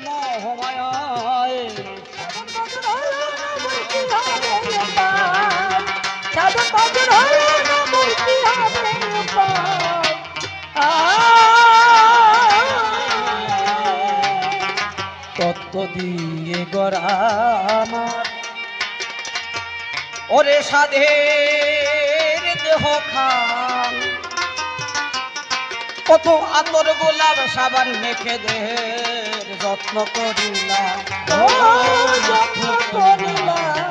মোহমায় সাধন ভজন হলো না মোর কি হবে উপায় তত্ত্ব দিয়ে গড়া আমার ওরে সাধের দেহ খান কত আতর গোলাপ সাবান মেখে দেহের যত্ন করিলাম যত্ন করিলাম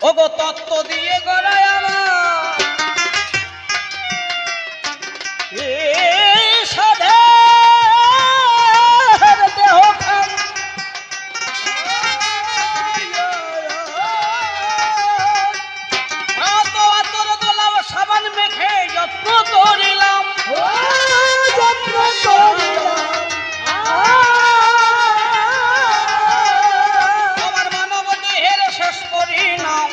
ওগো তত্ত্ব দিয়ে গড়ায় আমার সাধের দেহ খান আতর গোলাপ সাবান মেখে যত্ন করিলাম যত্ন করিলাম আমার মানব দেহের শেষ পরিণাম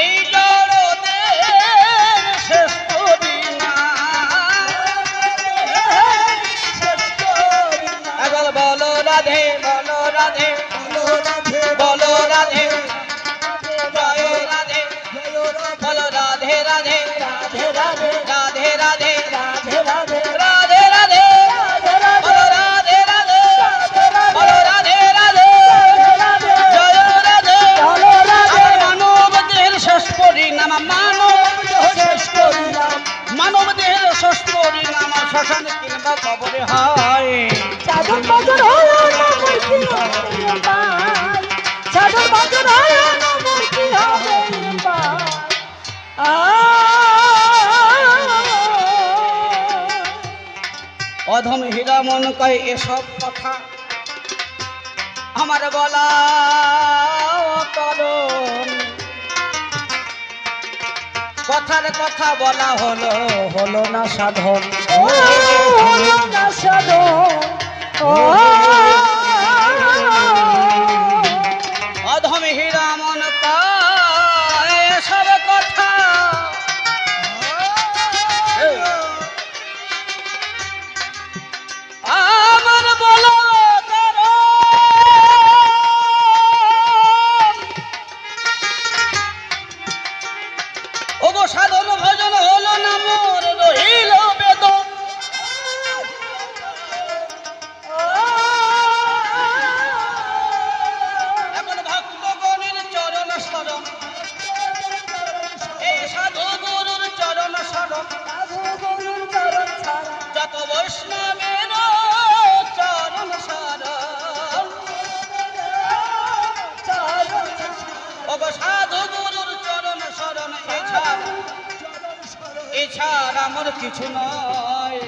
এই জড় দেহের শেষ পরিণাম এবার বলো রাধে বলো রাধে বলো রাধে জয় রাধে বলো রাধে রাধে রাধে রাধে রাধে রাধে রাধে রাধে রাধে রাধে বলো রাধে রাধে বলো রাধে রাধে জয় রাধে বলো রাধে। আমার মানব দেহের শেষ পরিণাম শেষ করিলাম মানব দেহের শেষ পরিণাম শ্মশান কিংবা কবরে হয় সাধন ভজন হলো না মোর কি হবে উপায় সাধন ভজন হলো না মোর কি হবে উপায় অধম হীরা মন কয় এসব কথা আমার বলা করণ কথার কথা বলা হলো হলো না সাধন হলো না সাধন অধম হীরা মন কয় এসব কথা আমার বলা ওগো সাধন ভজন হলো না মোর রহিল বেদন এখন ভক্তগণের চরণ শরণ এই সাধু গুরুর চরণ শরণ যত বৈষ্ণবের চরণ শরণ ওগো সাধু গুরুর চরণ শরণ এছাড়া আমার কিছু নয়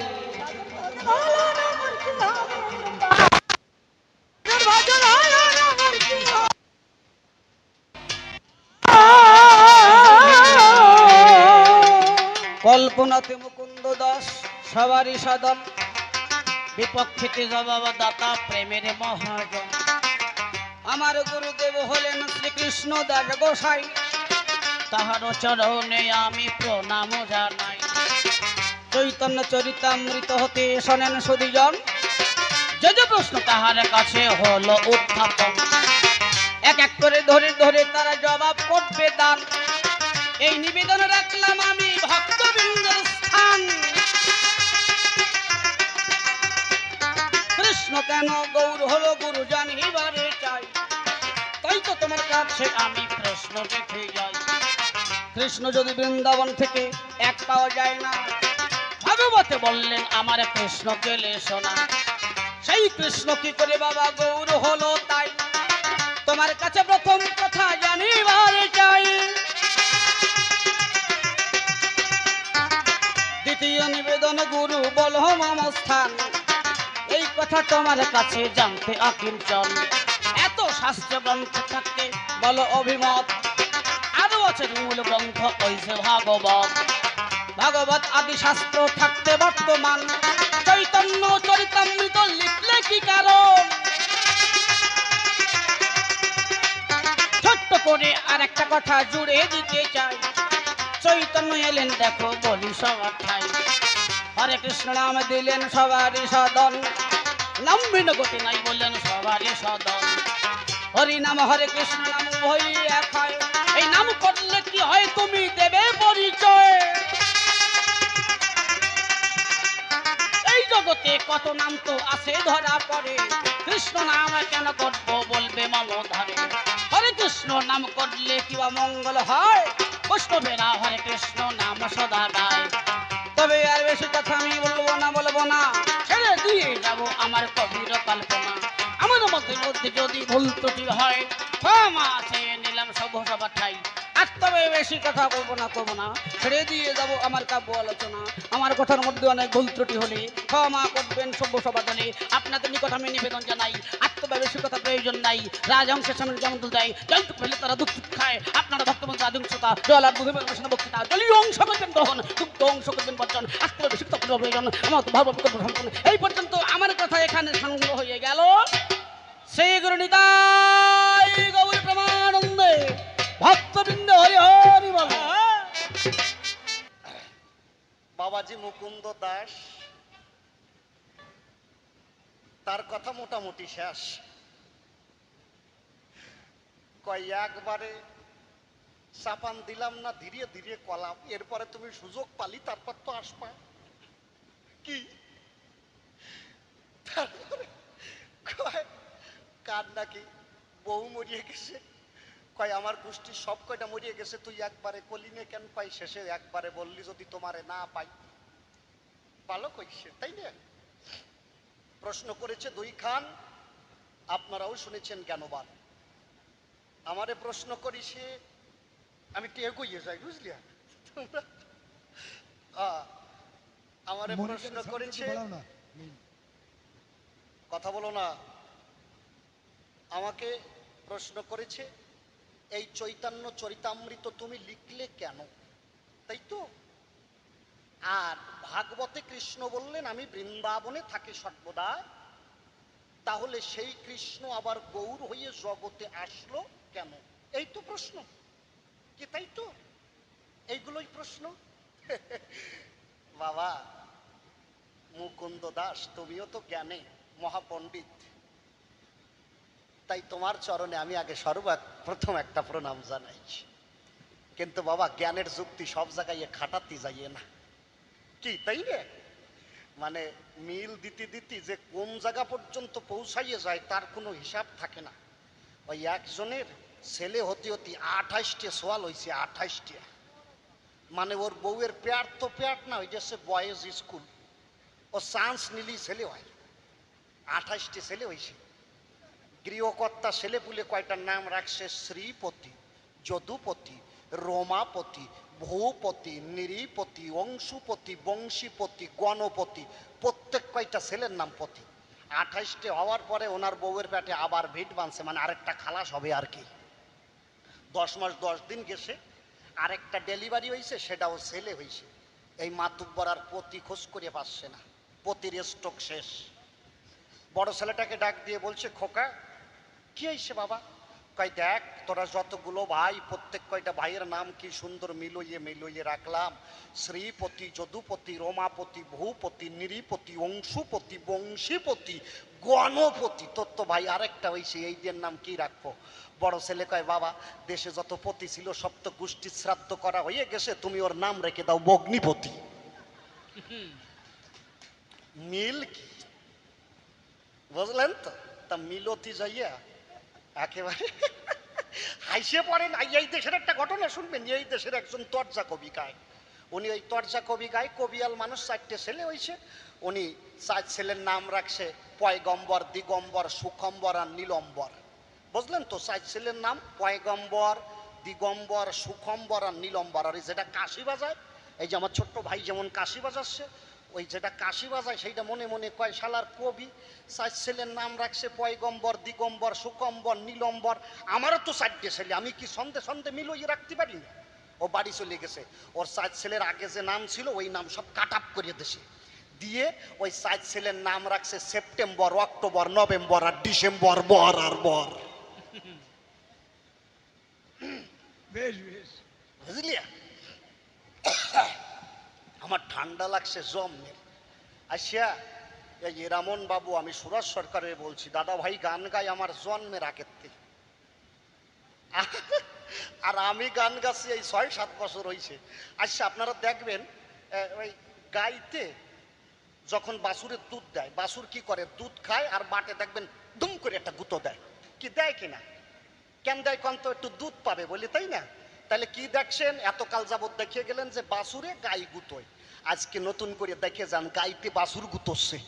কল্পনাতে মুকুন্দ দাস সবারই সাধন বিপক্ষেতে জবাব দাতা প্রেমের মহাজন আমার গুরুদেব হলেন শ্রীকৃষ্ণ দাস গোসাই তাহার চরণে আমি প্রণাম জানাই চৈতন্য চরিতামৃত হতে শোনেন সুধীজন যে যে প্রশ্ন তাহার কাছে হলো উত্থাপন এক এক করে ধরে ধরে তারা জবাব করবে দান এই নিবেদন রাখলাম আমি ভক্তবৃন্দের স্থান কৃষ্ণ কেন গৌর হলো গুরু জানিবারে চাই তাই তো তোমার কাছে আমি প্রশ্ন রেখে যাই কৃষ্ণ যদি বৃন্দাবন থেকে এক পাওয়া যায় না ভাগবতে বললেন আমার কৃষ্ণ কেলে শোনা সেই কৃষ্ণ কি করে বাবা গৌর হলো তাই তোমার কাছে প্রথম কথা জানিবারে চাই দ্বিতীয় নিবেদন গুরু বলো মম স্থান এই কথা তোমার কাছে জানতে আকিঞ্চন এত শাস্ত্র গ্রন্থ থাকতে বলো অভিমত আরো আছে মূল গ্রন্থ কইছে ভাগবত ভাগবত আদি শাস্ত্র থাকতে বর্তমান চৈতন্য চরিতামৃত লিখলে কি কারণ ছোট্ট করে আর একটা কথা জুড়ে দিতে চাই চৈতন্য এলেন দেখো বলি সবার ঠাই হরে কৃষ্ণ নাম দিলেন সবারই সদন নাম বিন গতি নাই বললেন সবারই সদন হরি নাম হরে কৃষ্ণ নাম উভয় এক হয় এই নাম করলে কি হয় তুমি দেবে পরিচয় এই জগতে কত নাম তো আছে ধরা পড়ে কৃষ্ণ নাম কেন করবো বলবে মম ধরে হরে কৃষ্ণ নাম করলে কি বা মঙ্গল হয় বৈষ্ণবেরা হরে কৃষ্ণ নাম সদা গায় তবে আর বেশি কথা আমি বলবো না ছেড়ে দিয়ে যাব আমার কবির কল্পনা আমার মধ্যে যদি ভুল ত্রুটি হয় ক্ষমা চেয়ে নিলাম সভ্যসভা ঠাই আর তবে বেশি কথা করবো না ছেড়ে দিয়ে যাব আমার কাব্য আলোচনা আমার কথার মধ্যে অনেক ভুল ত্রুটি হলে ক্ষমা করবেন সভ্যসভা দলে আপনাদের নিকট আমি নিবেদন জানাই আর তবে বেশি কথা প্রয়োজন নাই রাজহংসের সামনে যেমন দুল দেয় জলটুক ফেলে তারা দুঃখ খায় আপনারা ভক্তবন্ধু আদিংসতা জল আর দুধের বসে বক্তৃতা জলীয় অংশ করবেন গ্রহণ দুগ্ধ অংশ করবেন বর্জন আর তবে বেশি কথা প্রয়োজন আমার তো ভালো বিকল্প সম্পন্ন এই পর্যন্ত আমার কথা এখানে সংগ্রহ হয়ে গেল শ্রী গুরু নিতাই গৌর প্রেমানন্দে ভক্তবৃন্দ হরি হরি বল বাবাজি মুকুন্দ দাস তার কথা মোটামুটি শেষ কয় একবারে চাপান দিলাম না ধীরে ধীরে কলাম এরপরে তুমি সুযোগ পালি তারপর তো আসবা কি তারপরে কয় কার নাকি বউ মরিয়ে গেছে কয় আমার গোষ্ঠী সব কয়টা মরিয়ে গেছে তুই একবারে কলিনে কেন পাই শেষে একবারে বললি যদি তোমারে না পাই ভালো কইছে তাই না প্রশ্ন করেছে দুই খান আপনারাও শুনেছেন জ্ঞানবান আমারে প্রশ্ন করিছে আমি একটু এগিয়ে যাই বুঝলি আমারে প্রশ্ন করেছে কথা বলো না আমাকে প্রশ্ন করেছে এই চৈতন্য চরিতামৃত তুমি লিখলে কেন তাই তো আর ভাগবতে কৃষ্ণ বললেন আমি বৃন্দাবনে থাকি সর্বদা তাহলে সেই কৃষ্ণ আবার গৌর হয়ে জগতে আসলো কেন এই তো প্রশ্ন কি তাই তো এইগুলোই প্রশ্ন বাবা মুকুন্দ দাস তুমিও তো জ্ঞানে মহাপণ্ডিত তাই তোমার চরণে আমি আগে সর্বপ্রথম একটা প্রণাম জানাই কিন্তু বাবা জ্ঞানের যুক্তি সব জায়গায় খাটাতে যাইয়ে না কি তাই রে মানে মিল দিতে দিতে যে কোন জায়গা পর্যন্ত পৌঁছাইয়ে যায় তার কোনো হিসাব থাকে না ওই একজনের ছেলে হতে হতে 28টে সোয়াল হয়েছে 28টে মানে ওর বউয়ের পেয়ার তো পেয়ার না ওই যে বয়েজ স্কুল ও চান্স নিলেই ছেলে হয় 28টে ছেলে হয়েছে গৃহকর্তা ছেলে পুলে কয়টার নাম রাখছে শ্রীপতি যদুপতি রমাপতি ভূপতি নিরীপতি অংশুপতি বংশীপতি গণপতি প্রত্যেক কয়টা ছেলের নাম পতি 28টে হওয়ার পরে ওনার বউয়ের পেটে আবার ভিট বাঁধছে মানে আরেকটা খালাস হবে আর কি 10 মাস 10 দিন গেছে আরেকটা ডেলিভারি হয়েছে সেটাও ছেলে হয়েছে এই মাতুব্বর আর পতি খোঁজ করে পাচ্ছে না পতির স্টক শেষ বড় ছেলেটাকে ডাক দিয়ে বলছে খোকা কি হয়েছে বাবা কয় দেখ তোরা যতগুলো ভাই প্রত্যেক কয়টা ভাইয়ের নাম কি সুন্দর মিলইয়ে রাখলাম শ্রীপতি যদুপতি রমাপতি ভূপতি নিরীপতি অংশুপতি বংশীপতি গণপতি তোর তো ভাই আরেকটা হয়েছে এই দিয়ে নাম কি রাখবো বড় ছেলে কয় বাবা দেশে যত পতি ছিল সব তো গোষ্ঠী শ্রাদ্ধ করা হয়ে গেছে তুমি ওর নাম রেখে দাও বগ্নিপতি মিল কি বুঝলেন তো তা মিলতি যাইয়া একেবারে হাইসে পড়েন এই দেশের একটা ঘটনা শুনবেন এই দেশের একজন তর্জা কবি গায় উনি ওই তর্জা কবি গায় কবিয়াল মানুষ 4টে ছেলে হয়েছে উনি 4 ছেলের নাম রাখছে পয়গম্বর দিগম্বর সুখম্বর আর নীলম্বর বুঝলেন তো 4 ছেলের নাম পয়গম্বর দিগম্বর সুখম্বর আর নীলম্বর আর যেটা কাশি বাজায় এই যে আমার ছোট্ট ভাই যেমন কাশি বাজাচ্ছে ওই যেটা কাশি বাজায় সেইটা মনে মনে কয় শালার কবি 4 ছেলের নাম রাখছে পয়গম্বর দিগম্বর সুকম্বর নীলম্বর আমারও তো 4টে ছেলে আমি কি সন্ধে মিলিয়ে রাখতে পারি না ও বাড়ি চলে গেছে ওর 4 ছেলের আগে যে নাম ছিল ওই নাম সব কাট আপ করে দেশে দিয়ে ওই 4 ছেলের নাম রাখছে সেপ্টেম্বর অক্টোবর নভেম্বর আর ডিসেম্বর বর আর বর বেশ বেশ বুঝলি ঠান্ডা লাগছে জমের। আসিয়া এই রামন বাবু, আমি সুরাজ সরকারের বলছি, দাদা ভাই গান গাই আমার জন্মের আগের থেকে। আর আমি গান গাছি এই ৬-৭ বছর হয়েছে। আচ্ছা আপনারা দেখবেন ওই গাইতে যখন বাছুরের দুধ দেয়, বাছুর কি করে, দুধ খায় আর বাটে দেখবেন দুম করে একটা গুঁতো দেয়, কি দেয় কিনা? কেন দেয় কন তো, একটু দুধ পাবে বলি, তাই না? তাহলে কি দেখছেন, এতকাল যাবত দেখিয়ে গেলেন যে বাছুরে গাই গুঁতোয়, আজকে নতুন করে দেখে যান গাইতে বাছুর গুঁতোচ্ছে।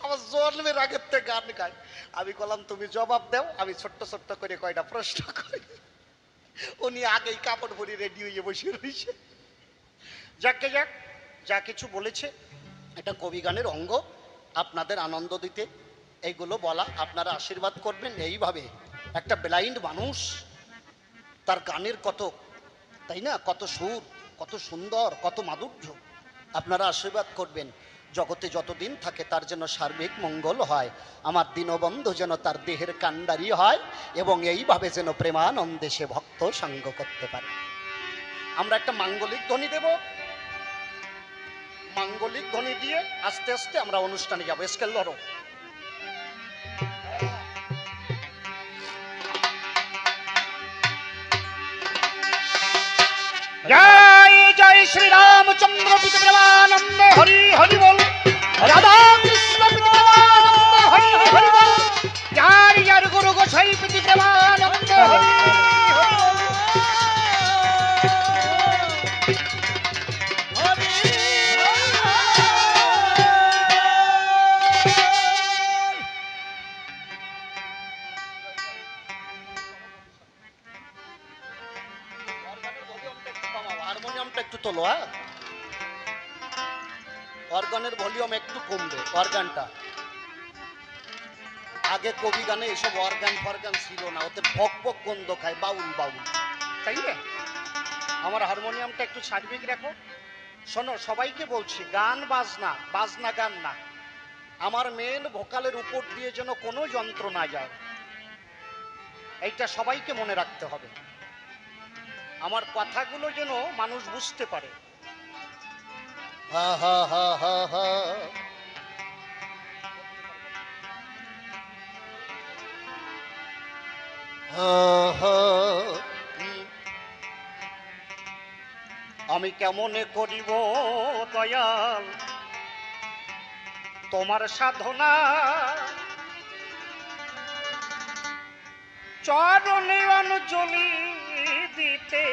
আমার জন্মের আগের থেকে গান গায়। আমি বললাম তুমি জবাব দাও, আমি ছোট্ট ছোট্ট করে কয়টা প্রশ্ন করি। উনি আগেই কাপড় পরে রেডি হয়ে বসে রয়েছে। যাকে যাক, যা কিছু বলেছে এটা কবি গানের অঙ্গ, আপনাদের আনন্দ দিতে এইগুলো বলা, আপনারা আশীর্বাদ করবেন। এইভাবে একটা ব্লাইন্ড মানুষ, তার গানের কত, তাই না, কত সুর, কত সুন্দর, কত মাধুর্য, আপনারা আশীর্বাদ করবেন। জগতে যতদিন থাকে তার যেন সার্বিক মঙ্গল হয়, আমার দীনবন্ধু যেন তার দেহের কাণ্ডারি হয়, এবং এইভাবে যেন প্রেমানন্দে সে ভক্ত সঙ্গ করতে পারে। আমরা একটা মাঙ্গলিক ধ্বনি দেব, মাঙ্গলিক ধ্বনি দিয়ে আস্তে আস্তে আমরা অনুষ্ঠানে যাবো। স্কেল ধরো। জয় জয় শ্রী রামচন্দ্র পিতা প্রেমানন্দে হরি হরি বল, রাধা কৃষ্ণ পিতা প্রেমানন্দে হরি হরি বল, যার যার গুরু গোসাই পিতা প্রেমানন্দে হরি হরি বল। হারমোনিয়ামটা একটু তোলো, হ্যাঁ, অর্গানের ভলিউম একটু কমবে। অর্গানটা আগে কবি গানে এসব অর্গান ফরগান ছিল না, ওতে ভক ভক গন্ধ খায়, বাউল বাউল, তাই না? আমার হারমোনিয়ামটা একটু সার্বিক রাখো। শোনো, সবাইকে বলছি, গান বাজনা, বাজনা গান না, আমার মেন ভোকালের উপর দিয়ে যেন কোনো যন্ত্র না যায়, এইটা সবাইকে মনে রাখতে হবে। আমার কথাগুলো যেন মানুষ বুঝতে পারে। হা হা হা হা হা। আমি কেমনে করিব দয়াল তোমার সাধনা, চরণে অঞ্জলি দিতে,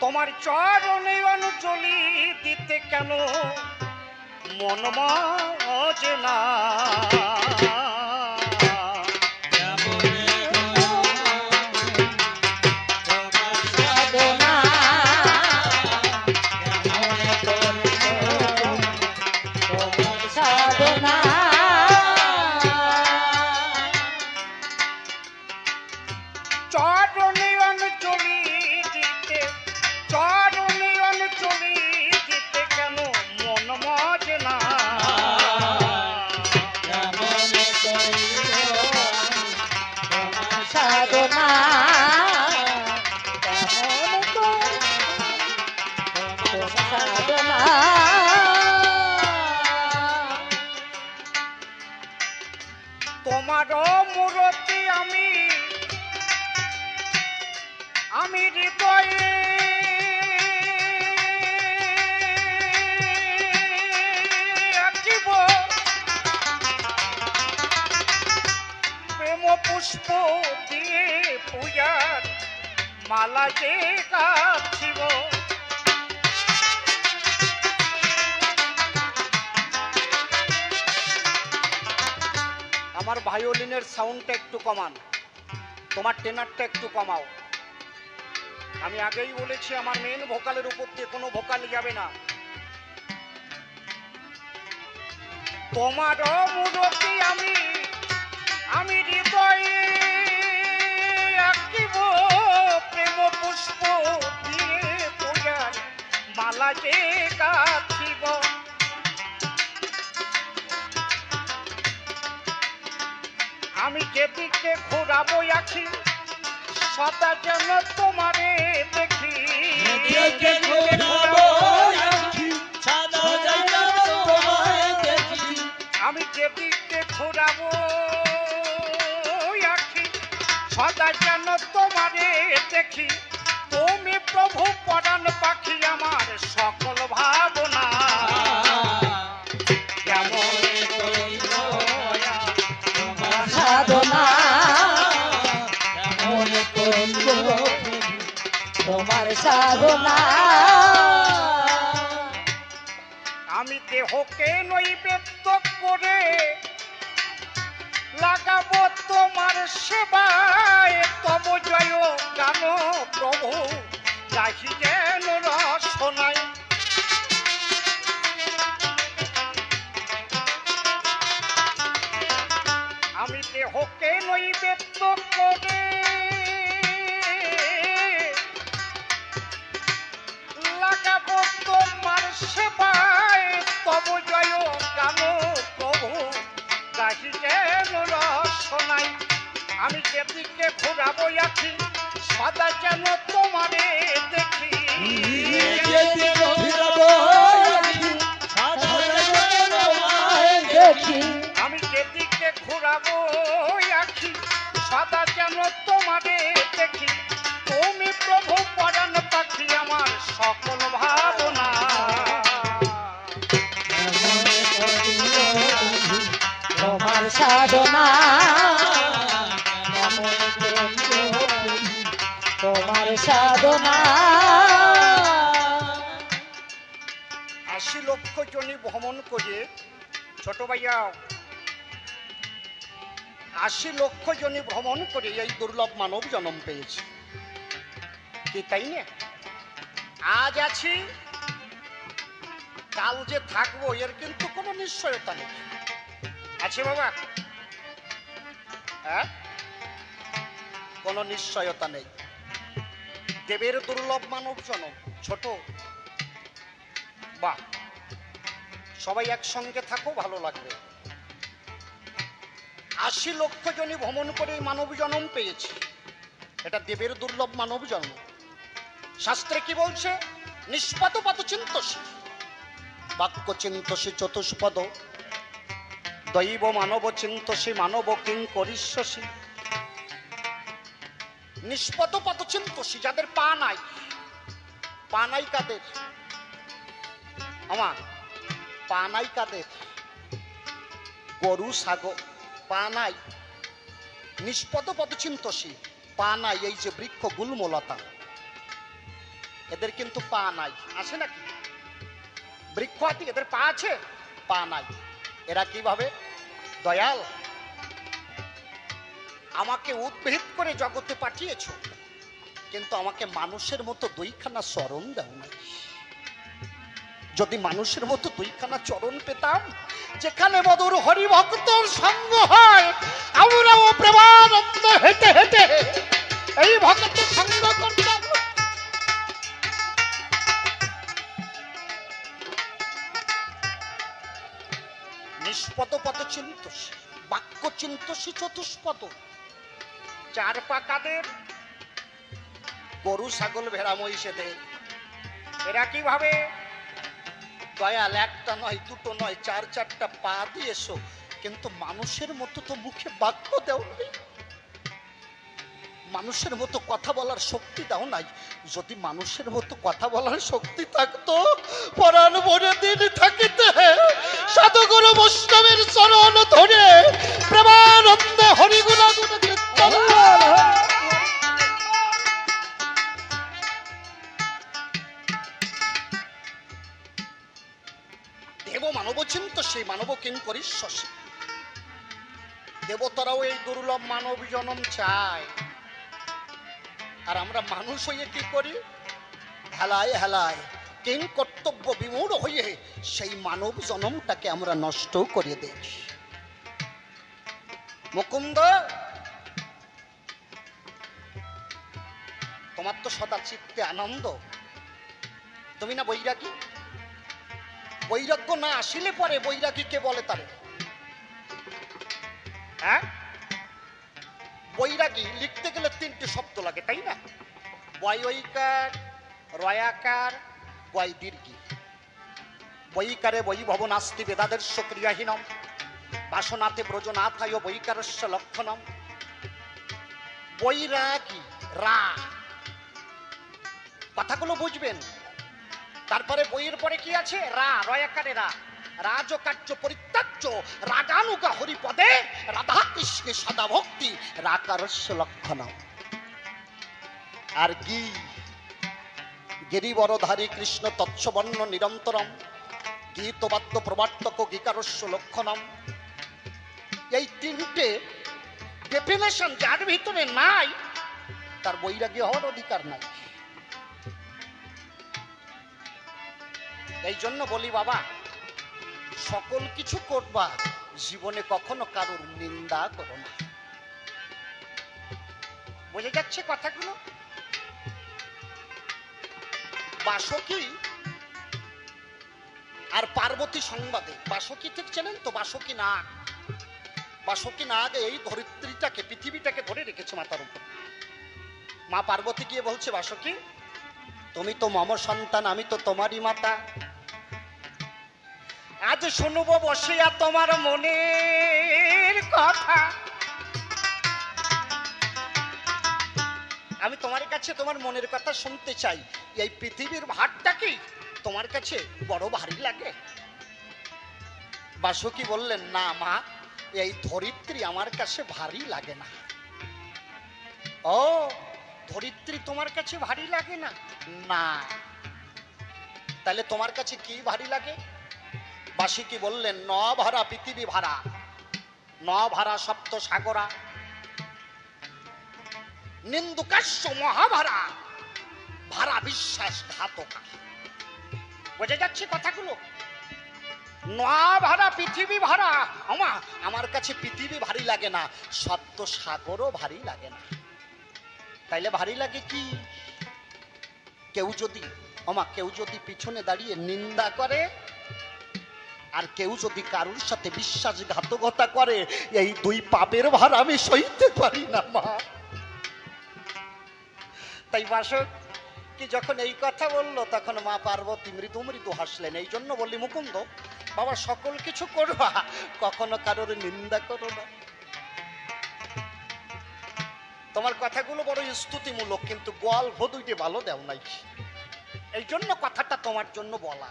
তোমার চরণে অঞ্জলি দিতে কেন মন মজে না। চরণে অঞ্জলি দিতে, চরণে অঞ্জলি দিতে কেন মন মজে না। সাধনা সাধনা তোমার মূরতি আমি আমি হৃদয়ে আঁকিব, প্রেম পুষ্প দিয়ে পূজার মালা যে গাঁথিব। আমার ভায়োলিনের সাউন্ডটা একটু কমান, তোমার টেনারটা একটু কমাও। আমি আগেই বলেছি আমার মেন ভোকালের উপর দিয়ে কোনো ভোকাল যাবে না। তোমার মূরতি আমি আমি হৃদয়ে আঁকিব, প্রেম পুষ্প দিয়ে পূজার মালা যে গাঁথিব। আমি যেদিকে ঘোরাবো আখি সদা যেন তোমারে দেখি দেখে ঘোরাবো আখি, সাদা যেন তোমায় দেখি। আমি যেদিকে ঘোরাবো আখি সদা যেন তোমারে দেখি তুমি প্রভু পরাণ পাখি আমার সকল ভাবনা কেমন করিব তোমার সাধনা কেমন করিব তোমার সাধনা। আমি দেহকে নৈবেদ্য করে লাগাবো তোমার সেবায় তব জয় গান প্রভু রাখি যেন রসনায় আমি দেহকে নৈবেদ্য করে লাগাবো তোমার সেবায় তব জয় গান প্রভু রাখি যেন রসনাই আমি যেদিকে ঘোরাবো আছি সদা যেন তোমারে দেখি যেদিকে ঘোরাবো আখি, সাদা যেন তোমায় দেখি। আমি যেদিকে ঘোরাবো আছি সদা যেন তোমারে দেখি তুমি প্রভু পরাণ পাখি আমার সকল ভাবনা তোমার সাধনা তোমার সাধনা। 80 লক্ষ জনি ভ্রমণ করে ছোট ভাইয়া 80 লক্ষ জনি ভ্রমণ করে এই দুর্লভ মানব জন্ম পেয়েছে কি তাই না? আজ আছি কাল যে থাকবো এর কিন্তু কোনো নিশ্চয়তা নেই আছে বাবা হ্যাঁ কোনো নিশ্চয়তা নেই দেবের দুর্লভ মানব জন্ম ছোট বাহ সবাই একসঙ্গে থাকো ভালো লাগবে 80 লক্ষ জনই ভ্রমণ করে মানব জন্ম পেয়েছে এটা দেবের দুর্লভ মানব জন্ম শাস্ত্রে কি বলছে নিষ্পাত পাত চিন্তসী বাক্য চিন্তসী চতুষ্পদ দৈব মানব চিন্তসী মানব কিং করিষ্যসী নিষ্পত পাত চিন্তসী যাদের পা নাই কাদের আমার পা নাই কাদের গরু ছাগল পা নাই নিষ্পদ পদ চিন্তসী পা নাই এই যে বৃক্ষ গুল্মলতা এদের কিন্তু পা নাই আছে নাকি বৃক্ষ আতি এদের পা আছে পা নাই এরা কিভাবে দয়াল আমাকে উদ্ভিদ করে জগতে পাঠিয়েছো কিন্তু আমাকে মানুষের মতো দুইখানা চরণ দাও নাই যদি মানুষের মতো দুইখানা চরণ পেতাম যেখানে মধুর হরিভক্তর সঙ্গ হয় আমরাও প্রেমানন্দ হেঁটে হেঁটে এই ভক্ত সঙ্গ করতাম নিষ্পদ পদ চিন্তসী বাক্য চিন্তসী চতুষ্পদ চার পাকাদের গরু ছাগল ভেড়া মহিষেদের এরা কিভাবে দয়াল একটা নয় দুটো নয় চার চারটা পা দিয়েছো কিন্তু মানুষের মতো তো মুখে বাক্য দেও নাই মানুষের মতো কথা বলার শক্তি দাও নাই যদি মানুষের মতো কথা বলার শক্তি থাকতো পরাণ ভরে দিন থাকিতে সাধুগুরু বৈষ্ণবের চরণ ধরে প্রেমানন্দে হরিগুণা গুণ কীর্তন দেব মানব চিন্ত সেই মানব কিং করিষ্যসী দেবতারাও এই দুর্লভ মানব জন্ম চায় আর আমরা মানুষ হয়ে কি করি হেলায় হেলায় কিং কর্তব্য বিমূঢ় হয়ে সেই মানব জন্মটাকে আমরা নষ্ট করে দেই মুকুন্দ তোমার তো সদা চিত্তে আনন্দ তুমি না বৈরাগী বৈরাগ্য না আসিলে পরে বৈরাগী কে বলে তারে হ্যাঁ বৈরাগী লিখতে গেলে 3টে শব্দ লাগে, তাই না? বয়ৈকার, রয়াকার, বয় দীর্ঘী। বৈকারে বৈভব নাস্তি বেদাদের্শ ক্রিয়াহীনম, বাসনাতে ব্রজনাথায় বৈকারস্য লক্ষণম। বৈরাগী রা, কথাগুলো বুঝবেন। তারপরে বইয়ের পরে কি আছে? রা, রয়াকারে রা। রাজকার্য পরিত্যাজ্য রাগানুগা হরিপদে রাধা কৃষ্ণে সদা ভক্তি রাকারস্য লক্ষণম। আর গি, গিরিবরধারী কৃষ্ণ তৎসবর্ণ নিরন্তরম, গীতবাদ্য প্রবার্তক গীকারস্য লক্ষণম। এই 3টে ডেফিনেশন যার ভিতরে নাই, তার বৈরাগী হওয়ার অধিকার নাই। এই জন্য বলি বাবা, সকল কিছু করবা, জীবনে কখনো কারোর নিন্দা করো না। বুঝে যাচ্ছে কথাগুলো? বাসকি আর পার্বতী সংবাদে, বাসকি ঠিক চেনেন তো? বাসকি নাগ, বাসকি নাগ এই ধরিত্রীটাকে, পৃথিবীটাকে ধরে রেখেছে মাথার উপর। মা পার্বতী গিয়ে বলছে, বাসকি তুমি তো মম সন্তান, আমি তো তোমারই মাতা। আজ শুনবো বসিয়া তোমার মনের কথা। আমি তোমার কাছে তোমার মনের কথা শুনতে চাই। এই পৃথিবীর ভারটা কি তোমার কাছে বড় ভারী লাগে? বাসুকি বললেন, না মা, এই ধরিত্রী আমার কাছে ভারী লাগে না। ও, ধরিত্রী তোমার কাছে ভারী লাগে না? না, তাহলে তোমার কাছে কি ভারী লাগে? বাসুকি বললেন, ন ভাড়া পৃথিবী ভাড়া, ন ভাড়া সপ্ত সাগরা, নিন্দুকাশ্য মহাভারা, ভাড়া বিশ্বাসঘাতকা। বোঝা যাচ্ছে কথাগুলো? নয়া ভাড়া পৃথিবী ভাড়া। আমার কাছে পৃথিবী ভারী লাগে না, সপ্ত সাগরও ভারী লাগে না। তাইলে ভারী লাগে কি? কেউ যদি পিছনে দাঁড়িয়ে নিন্দা করে, আর কেউ যদি কারোর সাথে বিশ্বাসঘাতকতা করে, এই 2 পাপের ভার আমি সইতে পারি না মা। তাই বাসক কি যখন এই কথা বললো, তখন মা পার্বতী মৃদু মৃদু হাসলেন। এই জন্য বললি, মুকুন্দ বাবা, সকল কিছু করবা, কখনো কারোর নিন্দা করো না। তোমার কথাগুলো বড় স্তুতিমূলক, কিন্তু গল্প 2টে ভালো দেও নাই। এই জন্য কথাটা তোমার জন্য বলা।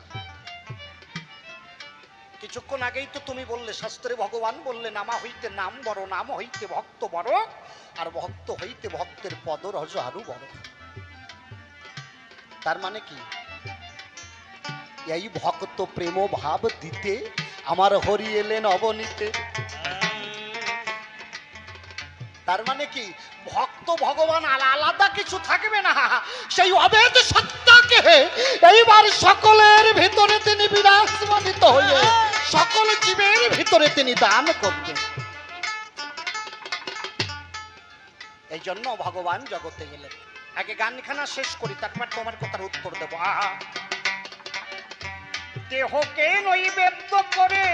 কিছুক্ষণ আগেই তো তুমি বললে, শাস্ত্রে ভগবান বললে, নামা হইতে নাম বড়, নাম হইতে ভক্ত বড়, আর ভক্ত হইতে ভক্তের পদরজ আরো বড়। তার মানে কি? এই ভক্ত প্রেম ভাব দিতে আমার হরি এলেন অবনীতে। তার মানে কি? ভক্ত ভগবান আলাদা কিছু থাকবে না, সেই অভেদ সত্তাকে এইবার সকলের ভিতরে তিনি বিরাজমানিত হয়ে সকল জীবের ভিতরে তিনি দান করবেন। এই জন্য ভগবান জগতে গেলেন। আগে গানখানা শেষ করি, তারপর তোমার কথার উত্তর দেব। দেহকে নৈবেদ্য করে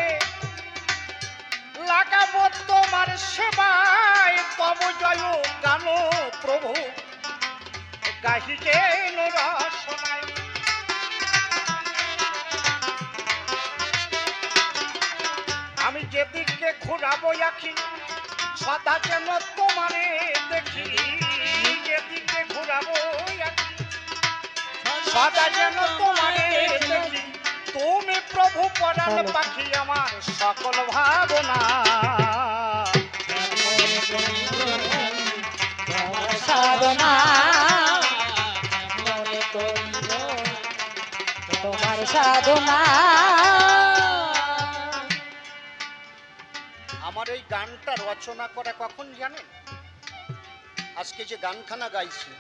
লাগাবো তোমার সেবায়, তব জয় গান প্রভু গাহিকে রসনায়। আমি যেদিকে ঘুরাবো আখি, সদা যেন তোমারে দেখি। যেদিকে ঘুরাবো আখি, সদা যেন তোমারে দেখি। তুমি প্রভু পরাণ পাখি আমার সকল ভাবনা। সাধনা মনে করিব তোমার সাধনা। আমার এই গানটা রচনা করা কখন জানেন? আজকে যে গানখানা গাইছি,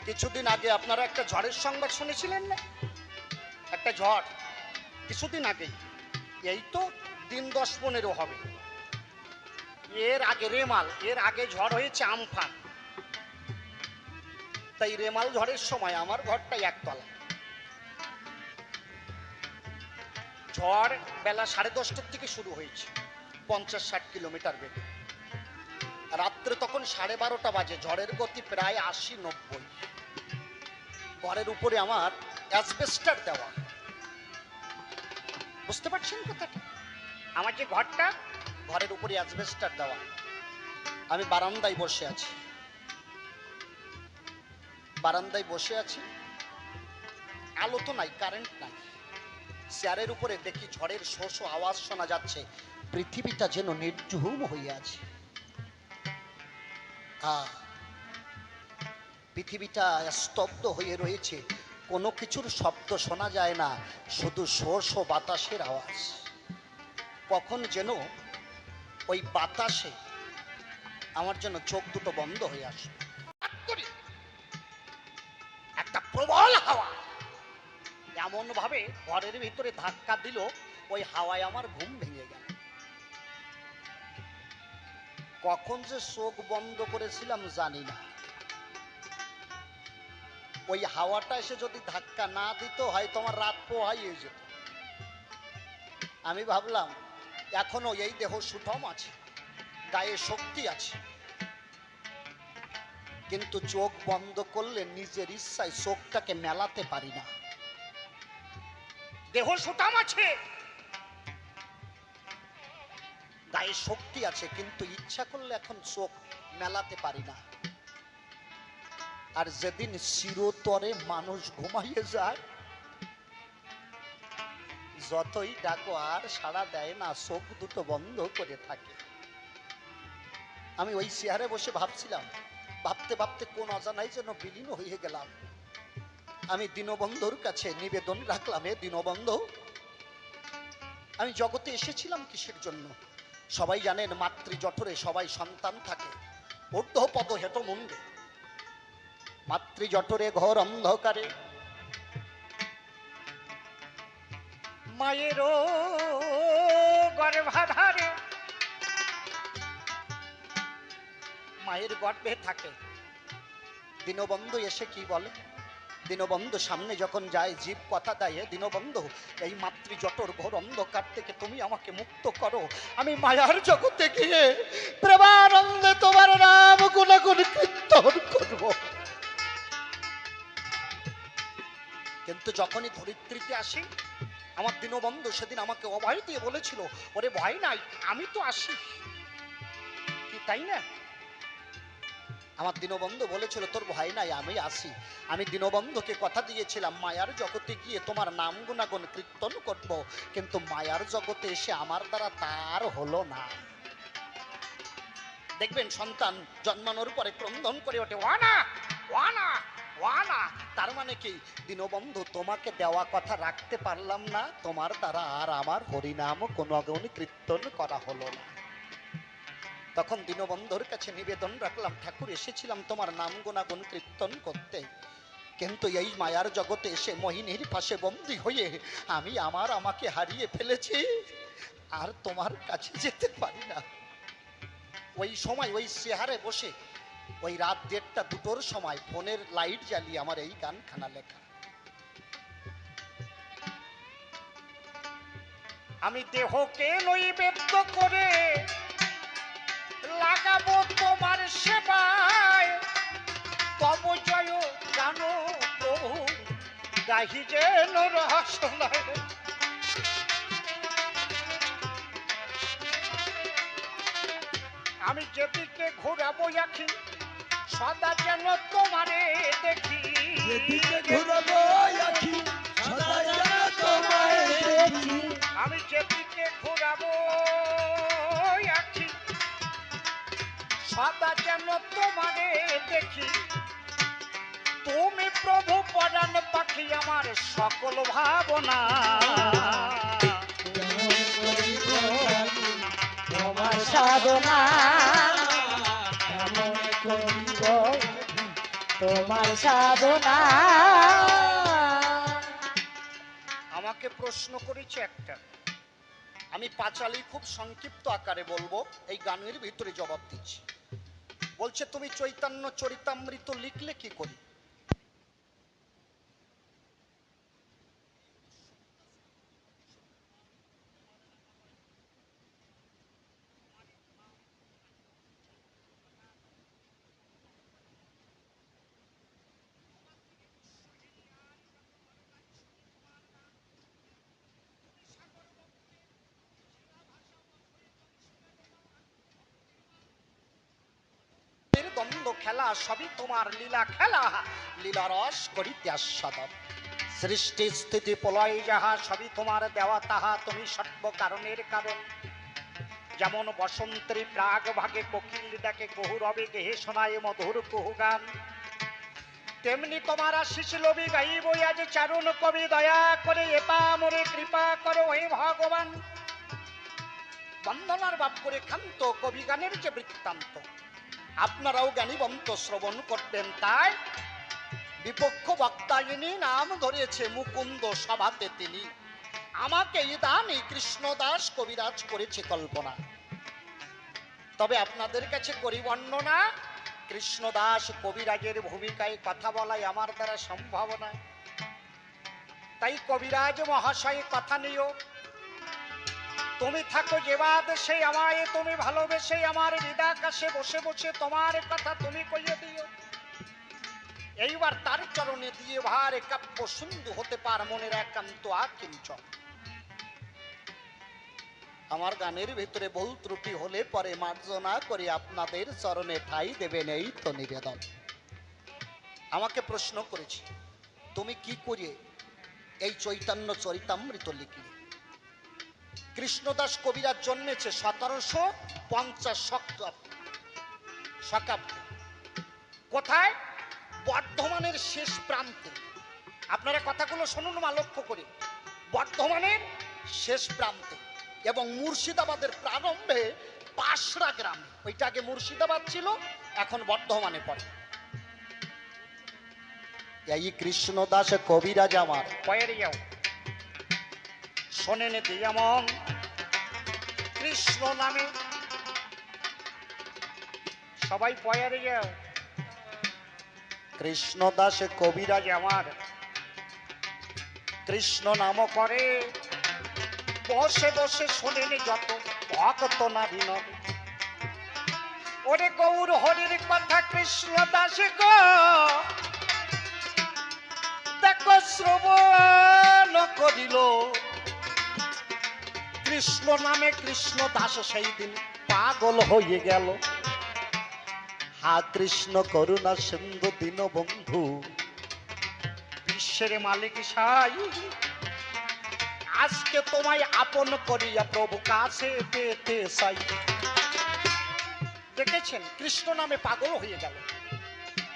কিছুদিন আগে আপনারা একটা ঝড়ের সংবাদ শুনেছিলেন না? একটা ঝড় কিছুদিন আগে, এই তো দিন 10-15 হবে। এর আগে রেমাল, এর আগে ঝড় হয়েছে আমফান। তাই রেমাল ঝড়ের সময় আমার ঘরটা 1 তলা। ঝড় বেলা 10:30টার থেকে শুরু হয়েছে, 50-60 কিলোমিটার বেগে। রাত্রে তখন 12:30 বাজে, ঝড়ের গতি প্রায় 80-90। ঘরের উপরে আমার অ্যাসবেস্টার দেওয়া, বুঝতে পারছেন কথাটা? আমার যে ঘরটা, ঘরের উপরে অ্যাসবেস্টার দেওয়া। আমি বারান্দায় বসে আছি, বারান্দায় বসে আছি, আলো তো নাই, কারেন্ট নাই। চেয়ারের উপরে দেখি ঝড়ের শো শো আওয়াজ শোনা যাচ্ছে, পৃথিবীটা যেন নির্ঝুম হয়ে আছে। পৃথিবীটা স্তব্ধ হয়ে রয়েছে, কোনো কিছুর শব্দ শোনা যায় না, শুধু শো শো বাতাসের আওয়াজ। কখন যেন ওই বাতাসে আমার যেন চোখ দুটো বন্ধ হয়ে আসে। একটা প্রবল হাওয়া এমন ভাবে ঘরের ভিতরে ধাক্কা দিল, ওই হাওয়ায় আমার ঘুম ভেঙে গেল। কখন যে চোখ বন্ধ করেছিলাম জানি না। ওই হাওয়াটা এসে যদি ধাক্কা না দিত, হয়তো আমার রাত পোহাইয়ে যেত। আমি ভাবলাম এখনো এই দেহ সুঠম আছে, গায়ে শক্তি আছে, কিন্তু চোখ বন্ধ করলে নিজের ইচ্ছায় চোখটাকে মেলাতে পারি না। দেহ সুতাম আছে, গায়ে শক্তি আছে, কিন্তু ইচ্ছা করলে এখন চোখ মেলাতে পারি না। আর যেদিন চিরতরে মানুষ ঘুমাইয়ে যায়, যতই ডাকো আর সাড়া দেয় না, চোখ দুটো বন্ধ করে থাকে। আমি ওই চেয়ারে বসে ভাবছিলাম, ভাবতে ভাবতে কোন অজানাই যেন বিলীন হয়ে গেলাম। আমি দীনবন্ধুর কাছে নিবেদন রাখলাম, এ দীনবন্ধু, আমি জগতে এসেছিলাম কিসের জন্য? সবাই জানেন মাতৃ জঠরে সবাই সন্তান থাকে, ঊর্ধ্বপদ হেট মুন্ডে। মাতৃ জঠরে ঘোর অন্ধকারে মায়েরও গর্ভাধারে, মায়ের গর্ভে থাকে। দীনবন্ধু এসে কি বলে? দীনবন্ধু সামনে যখন যায়, জীব কথা দেয়, দীনবন্ধু এই মাতৃ জঠর ঘোর অন্ধকার থেকে তুমি আমাকে মুক্ত করো, আমি মায়ার জগতে গিয়ে প্রেমানন্দে তোমার নাম গুণাগুণ কীর্তন করব। কিন্তু যখনই ধরিত্রীতে আসি, আমার দীনবন্ধু সেদিন আমাকে অভয় দিয়ে বলেছিল, ওরে ভয় নাই, আমি তো আসি। কি তাই না? আমার দীনবন্ধু বলেছিল, তোর ভয় নাই, আমি আসি। আমি দীনবন্ধুকে কথা দিয়েছিলাম, মায়ার জগতে গিয়ে তোমার নাম গুণাগুণ কীর্তন করব, কিন্তু মায়ার জগতে এসে আমার দ্বারা তার হলো না। দেখবেন সন্তান জন্মানোর পরে ক্রন্দন করে ওঠে, ওয়ানা ওয়ানা ওয়ানা। তার মানে কি? দীনবন্ধু, তোমাকে দেওয়া কথা রাখতে পারলাম না, তোমার দ্বারা আর আমার হরিনাম গুণাগুণ কীর্তন করা হলো না। তখন দীনবন্ধুর কাছে নিবেদন রাখলাম, ঠাকুর এসেছিলাম তোমার নাম গুণাগুণ কীর্তন করতে, কিন্তু এই মায়ার জগতে এসে মোহিনীর পাশে বন্দী হয়ে আমি আমাকে হারিয়ে ফেলেছি, আর তোমার কাছে যেতে পারি না। ওই সময় ওই চেহারে বসে ওই রাত 1:30-2টোর সময় ফোনের লাইট জ্বালিয়ে আমার এই গানখানা লেখা। আমি দেহকে নৈবেদ্য করে লাগাবো তোমার সেবায়, তব জয় গান প্রভু গাহি যেন রহস্যময়। আমি যেদিকে ঘুরাবো আখি, সদা যেন তোমারে দেখি, ঘুরবো আখি সদা যেন তোমায় দেখি। আমি যেদিকে ঘুরাবো আখি, সদা যেন তোমারে দেখি। তুমি প্রভু পরাণ পাখি আমার সকল ভাবনা, তোমার সাধনা কেমন করিব, তোমার সাধনা। আমাকে প্রশ্ন করেছে একটা, আমি পাঁচালি খুব সংক্ষিপ্ত আকারে বলবো, এই গানের ভিতরে জবাব দিচ্ছি। বলছে, তুমি চৈতন্য চরিতামৃত লিখলে কি করি? খেলা, সবই তোমার লীলা খেলা, লীলা রস করিতে আস্বাদন। সৃষ্টি স্থিতি প্রলয় যাহা, সবই তোমার দেওয়া তাহা, তুমি সর্ব কারণের কারণ। যেমন বসন্তের প্রাগ ভাগে কোকিল ডাকে কহু রবে, গেহে শোনায় মধুর কুহু গান, তেমনি তোমার আশিস লবি গাইব আজ চারুণ কবি, দয়া করে এপা মোরে কৃপা করো হে ভগবান। বন্দনার বাপ করে ক্ষান্ত কবি গানের যে বৃত্তান্ত, আপনারাও জ্ঞানীবন্ত শ্রবণ করবেন। তাই বিপক্ষ বক্তা ইনি নাম ধরেছে মুকুন্দ সভাতে তিনি, আমাকে ইদানি কৃষ্ণদাস কবিরাজ করেছে কল্পনা। তবে আপনাদের কাছে করি বর্ণনা, কৃষ্ণদাস কবিরাজের ভূমিকায় কথা বলাই আমার দ্বারা সম্ভব নয়। তাই কবিরাজ মহাশয় কথা নিও, তুমি থাকো যেবা দেশে আমায় তুমি ভালোবেসে, আমার হৃদাকাশে বসে বসে তোমার কথা তুমি কইয়ে দিও। এইবার তার চরণে দিয়ে ভার কাব্য সুন্দর হতে পার মনের একান্ত আকিঞ্চন। আমার গানের ভিতরে ভুল ত্রুটি হলে পরে মার্জনা করে আপনাদের চরণে ঠাই দেবেন, এই তো নিবেদন। আমাকে প্রশ্ন করেছি, তুমি কি করে এই চৈতন্য চরিতামৃত লিখলে? কৃষ্ণদাস কবিরাজ জন্মেছে 1750 শতাব্দী। কোথায়? বর্ধমানের শেষ প্রান্তে। আপনারা কথাগুলো শুনুন মা, লক্ষ্য করে। বর্ধমানের শেষ প্রান্তে এবং মুর্শিদাবাদের প্রারম্ভে পাশরা গ্রামে। ওইটা আগে মুর্শিদাবাদ ছিল, এখন বর্ধমানে পড়ে। এই কৃষ্ণদাস কবিরাজ আমার পয়ের যাও শোনেন যেমন কৃষ্ণ নামে, সবাই পয়ারে যাও। কৃষ্ণদাস কবিরাজ আমার কৃষ্ণ নাম করে বসে বসে শোনেন যত ভক্ত না বিনোদ। ওরে গৌর হরির কথা কৃষ্ণদাস গো দেখো শ্রবণ করিল, কৃষ্ণ নামে কৃষ্ণদাস সেই দিন পাগল হয়ে গেল। হা কৃষ্ণ করুণা সিন্ধু দীন বন্ধু, বিশ্বের মালিক সাই, আজকে তোমায় আপন করিয়া প্রভু কাছে পেতে চাই। দেখেছেন কৃষ্ণ নামে পাগল হয়ে গেল।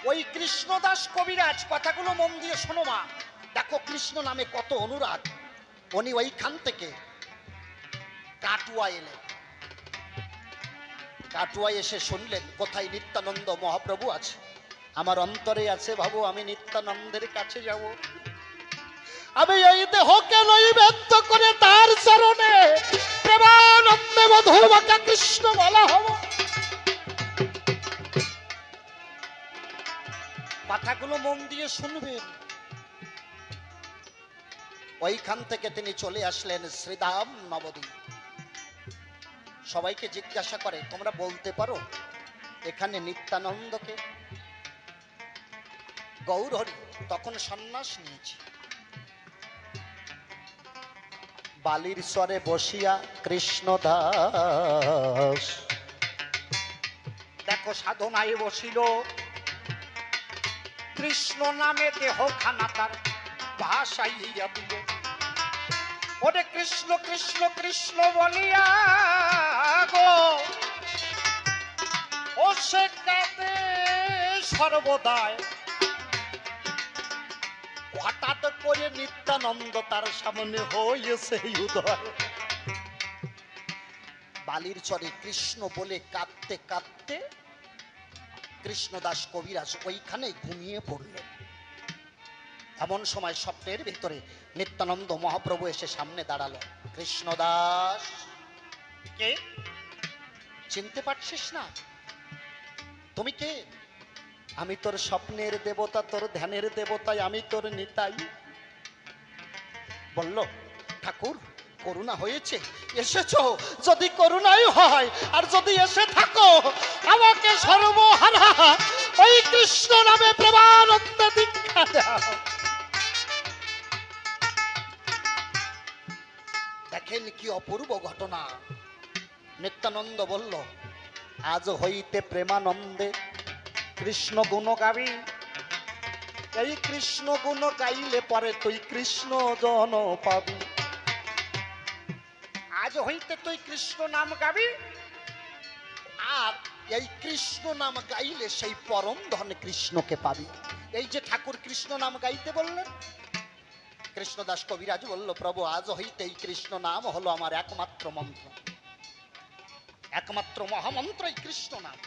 ওই কৃষ্ণদাস কবিরাজ, কথাগুলো মন দিয়ে শোনো মা, দেখো কৃষ্ণ নামে কত অনুরাগ। উনি ওইখান থেকে কাটুয়া এলেন। কাটুয়া এসে শুনলেন কোথায় নিত্যানন্দ মহাপ্রভু আছে। আমার অন্তরে আছে ভাবো আমি নিত্যানন্দের কাছে যাব, আমি এই দেহকে নৈবেদ্য করে তার চরণে প্রেমানন্দে মধুমাখা কৃষ্ণ বলা হব। কথাগুলো মন দিয়ে শুনবেন। ওইখান থেকে তিনি চলে আসলেন শ্রীধাম নবদ্বীপ। সবাইকে জিজ্ঞাসা করে, তোমরা বলতে পারো এখানে নিত্যানন্দকে? গৌরহরি তখন সন্ন্যাস নিয়েছে। বালির স্বরে বসিয়া কৃষ্ণদাস দেখো সাধনায় বসিল, কৃষ্ণ নামে দেহ খানা তার ভাসাইয়া দিল। ওরে কৃষ্ণ কৃষ্ণ কৃষ্ণ বলিয়া গো ও সে কাঁদে সর্বদায়। হঠাৎ করে নিত্যানন্দ তার সামনে হয়েছে উদয়। বালির চরে কৃষ্ণ বলে কাঁদতে কাঁদতে কৃষ্ণদাস কবিরাজ ওইখানে ঘুমিয়ে পড়লেন। এমন সময় স্বপ্নের ভিতরে নিত্যানন্দ মহাপ্রভু এসে সামনে দাঁড়ালো। কৃষ্ণদাস, কে? চিনতে পারছিস না? তুমি কে? আমি তোর স্বপ্নের দেবতা, তোর ধ্যানের দেবতাই, আমি তোর নিতাই। বলল, ঠাকুর করুণা হয়েছে, এসেছো যদি করুণাই হয়, আর যদি এসে থাকো আমাকে সর্বহারা ওই কৃষ্ণ নামে প্রেমানন্দ দীক্ষা দাও। দেখেন কি অপূর্ব ঘটনা। নিত্যানন্দ বলল, আজ হইতে প্রেমানন্দে কৃষ্ণ গুণ গাবি, এই কৃষ্ণ গুণ গাইলে পরে তুই কৃষ্ণ জন পাবি। আজ হইতে তুই কৃষ্ণ নাম গাবি, আর এই কৃষ্ণ নাম গাইলে সেই পরম ধন কৃষ্ণকে পাবি। এই যে ঠাকুর কৃষ্ণ নাম গাইতে বললেন, কৃষ্ণদাস কবিরাজ বলল, প্রভু আজ হইতে এই কৃষ্ণ নাম হলো আমার একমাত্র মন্ত্র, একমাত্র মহামন্ত্র এই কৃষ্ণ নাম।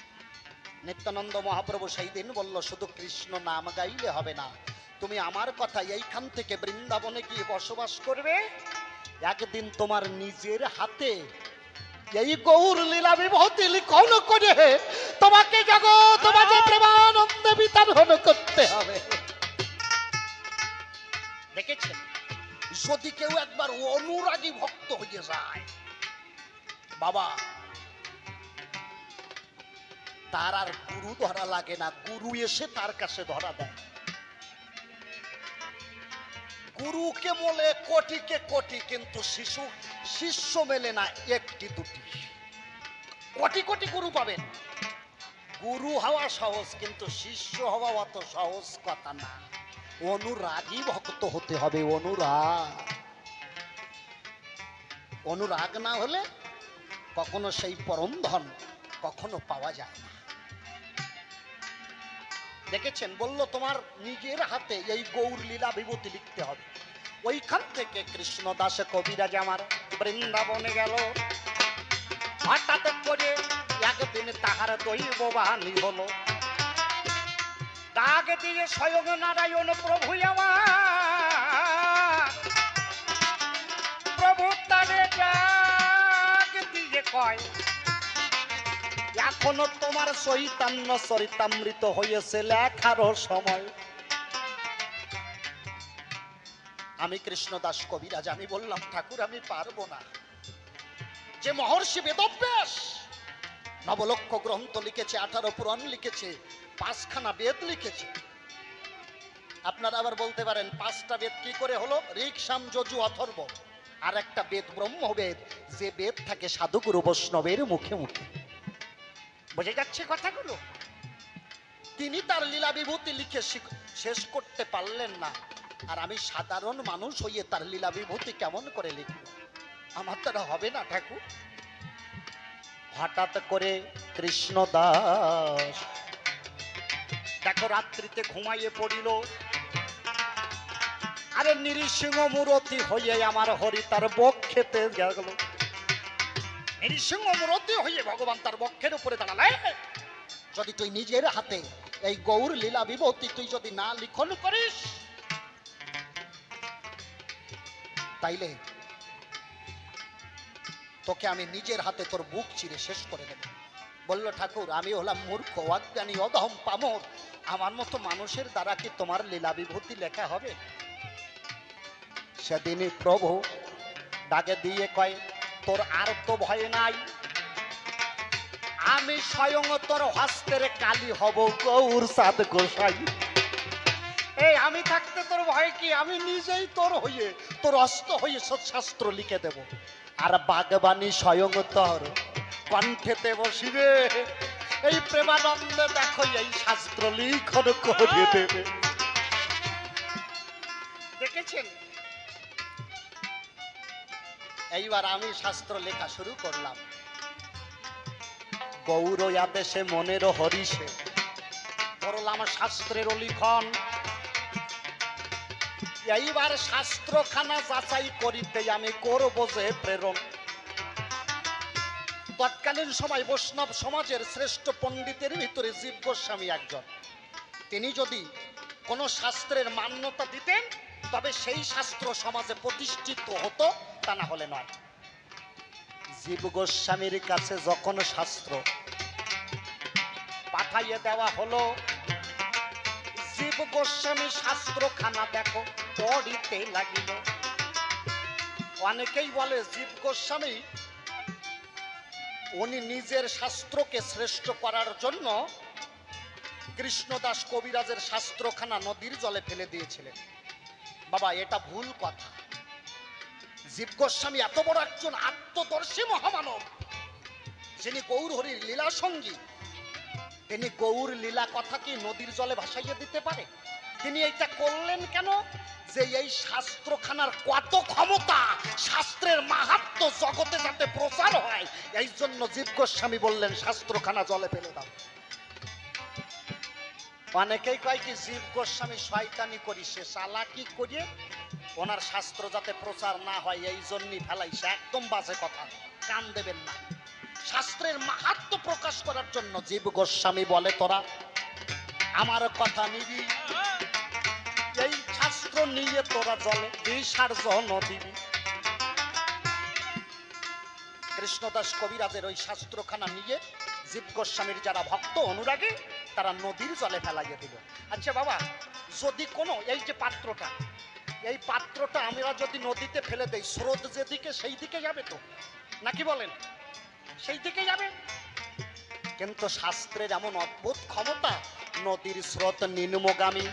নিত্যানন্দ মহাপ্রভু সেই দিন বলল, শুধু কৃষ্ণ নাম গাইলে হবে না, তুমি আমার কথা এইখান থেকে বৃন্দাবনে গিয়ে বসবাস করবে, একদিন তোমার নিজের হাতে এই গৌর লীলা বিভূতি লিখন করে তোমাকে জগৎ মাঝে প্রেমানন্দে বিতরণ করতে হবে। দেখেছেন, যদি কেউ একবার অনুরাগী ভক্ত হয়ে যায় বাবা, তার আর গুরু ধরা লাগে না, গুরু এসে তার কাছে ধরা দেয়। গুরুকে বলে কোটিকে কোটি, কিন্তু শিষ্য মেলে না একটি দুটি। কোটি কোটি গুরু পাবেন, গুরু হওয়া সহজ, কিন্তু শিষ্য হওয়া অত সহজ কথা না। অনুরাগী ভক্ত হতে হবে, অনুরাগ না হলে কখনো সেই পরম ধন কখনো পাওয়া যায় না। দেখেছেন, বলল তোমার নিজের হাতে এই গৌর লীলা বিভূতি লিখতে হবে। ওইখান থেকে কৃষ্ণদাস কবিরাজ আমার বৃন্দাবনে গেল। হঠাৎ করে একদিন তাহার দৈব বাণী হলো, ডাক দিয়ে স্বয়ং নারায়ণ প্রভু আমার, প্রভু তারে ডাক দিয়ে কয়, এখনো তোমার চৈতন্য চরিতামৃত হয়েছে লেখারও সময়। আমি কৃষ্ণদাস কবিরাজ আমি বললাম, ঠাকুর আমি পারবো না। যে মহর্ষি বেদব্যাস নবলক্ষ গ্রন্থ লিখেছে, 18 পুরাণ লিখেছে, 5খানা বেদ লিখেছে। আপনারা আবার বলতে পারেন 5টা বেদ কি করে হলো? ঋক, সাম, যজু, অথর্ব। আর একটা বেদ ব্রহ্মবেদ, যে বেদ থাকে সাধুগুরু বৈষ্ণবের মুখে মুখে। বুঝে যাচ্ছে কথাগুলো? তিনি তার লীলা বিভূতি লিখে শেষ করতে পারলেন না, আর আমি সাধারণ মানুষ হইয়ে তার লীলা বিভূতি কেমন করে লিখব? আমার দ্বারা হবে না ঠাকুর। হঠাৎ করে কৃষ্ণদাস দেখো রাত্রিতে ঘুমাইয়ে পড়িল, আরে নৃসিংহ মূরতি হইয়ে আমার হরি তার বক্ষেতে গেল। নৃসিংহ মূরতি হইয়ে ভগবান তার বক্ষের উপরে দাঁড়ালে, যদি তুই নিজের হাতে এই গৌর লীলা বিভূতি তুই যদি না লিখন করিস, তাইলে তোকে আমি নিজের হাতে তোর বুক চিরে শেষ করে দেব। বলল, ঠাকুর আমি হলাম মূর্খ, অজ্ঞানী, অধম, পামর, আমার মতো মানুষের দ্বারা কি তোমার লীলা বিভূতি লেখা হবে? সেদিনই প্রভু ডাকে দিয়ে কয়, তোর আর তো ভয় নাই, আমি স্বয়ং তোর হস্তের কালী হব গৌর সাদ গোসাই। এই আমি থাকতে তোর ভয় কি? আমি নিজেই তোর হয়ে, তোর অস্ত হয়ে শাস্ত্র লিখে দেব। আর বাগবানী স্বয়ং তোর কণ্ঠেতে বসিবে, এই প্রেমানন্দে দেখো এই শাস্ত্র লিখন করে দেবে। দেখেছেন? এইবার আমি শাস্ত্র লেখা শুরু করলাম। গৌর আদেশে মনের হরিষে করলাম শাস্ত্রের লিখন। এইবার শাস্ত্রখানা যাচাই করিতে আমি করব যে প্রেরণ। তৎকালীন সময় বৈষ্ণব সমাজের শ্রেষ্ঠ পণ্ডিতের ভিতরে জীব গোস্বামী একজন। তিনি যদি কোনো শাস্ত্রের মান্যতা দিতেন, তবে সেই শাস্ত্র সমাজে প্রতিষ্ঠিত হতো, তা না হলে নয়। জীব গোস্বামীর কাছে যখন শাস্ত্র পাঠাইয়ে দেওয়া হলো, জীব গোস্বামী শাস্ত্রখানা দেখো পড়িতে লাগিল। অনেকেই বলে জীব গোস্বামী উনি নিজের শাস্ত্রকে শ্রেষ্ঠ করার জন্য কৃষ্ণদাস কবিরাজের শাস্ত্রখানা নদীর জলে ফেলে দিয়েছিলেন। বাবা, এটা ভুল কথা। জীব গোস্বামী এত বড় একজন আত্মদর্শী মহামানব, যিনি গৌর হরির লীলা সঙ্গী, তিনি গৌর লীলা কথা কি নদীর জলে ভাসাইয়ে দিতে পারে? তিনি এইটা করলেন কেন? যে এই শাস্ত্রখানার কত ক্ষমতা, শাস্ত্রের মাহাত্ম্য জগতে যাতে প্রচার হয়, এই জন্য জীব গোস্বামী বললেন শাস্ত্রখানা জলে ফেলে দাও। অনেকেই কয় কি জীব গোস্বামী শয়তানি করিছে, চালাকি করে ওনার শাস্ত্র যাতে প্রচার না হয় এই জন্যই ফেলাইছে। একদম বাজে কথা, কান দেবেন না। শাস্ত্রের মাহাত্ম্য প্রকাশ করার জন্য জীব গোস্বামী বলে তোরা আমার কথা নিবি, এই শাস্ত্র নিয়ে তোরা জলে বিসর্জন দিবি। কৃষ্ণদাস কবিরাজের ওই শাস্ত্রখানা নিয়ে জীব গোস্বামীর যারা ভক্ত অনুরাগী তারা নদীর জলে ফেলাইয়ে দিল। আচ্ছা বাবা, যদি কোনো এই যে পাত্রটা, এই পাত্রটা আমরা যদি নদীতে ফেলে দেই, স্রোত যেদিকে সেই দিকে যাবে তো, নাকি বলেন? সেই দিকে যাবে। কিন্তু শাস্ত্রের এমন অদ্ভুত ক্ষমতা, নদীর স্রোত নিম্নগামী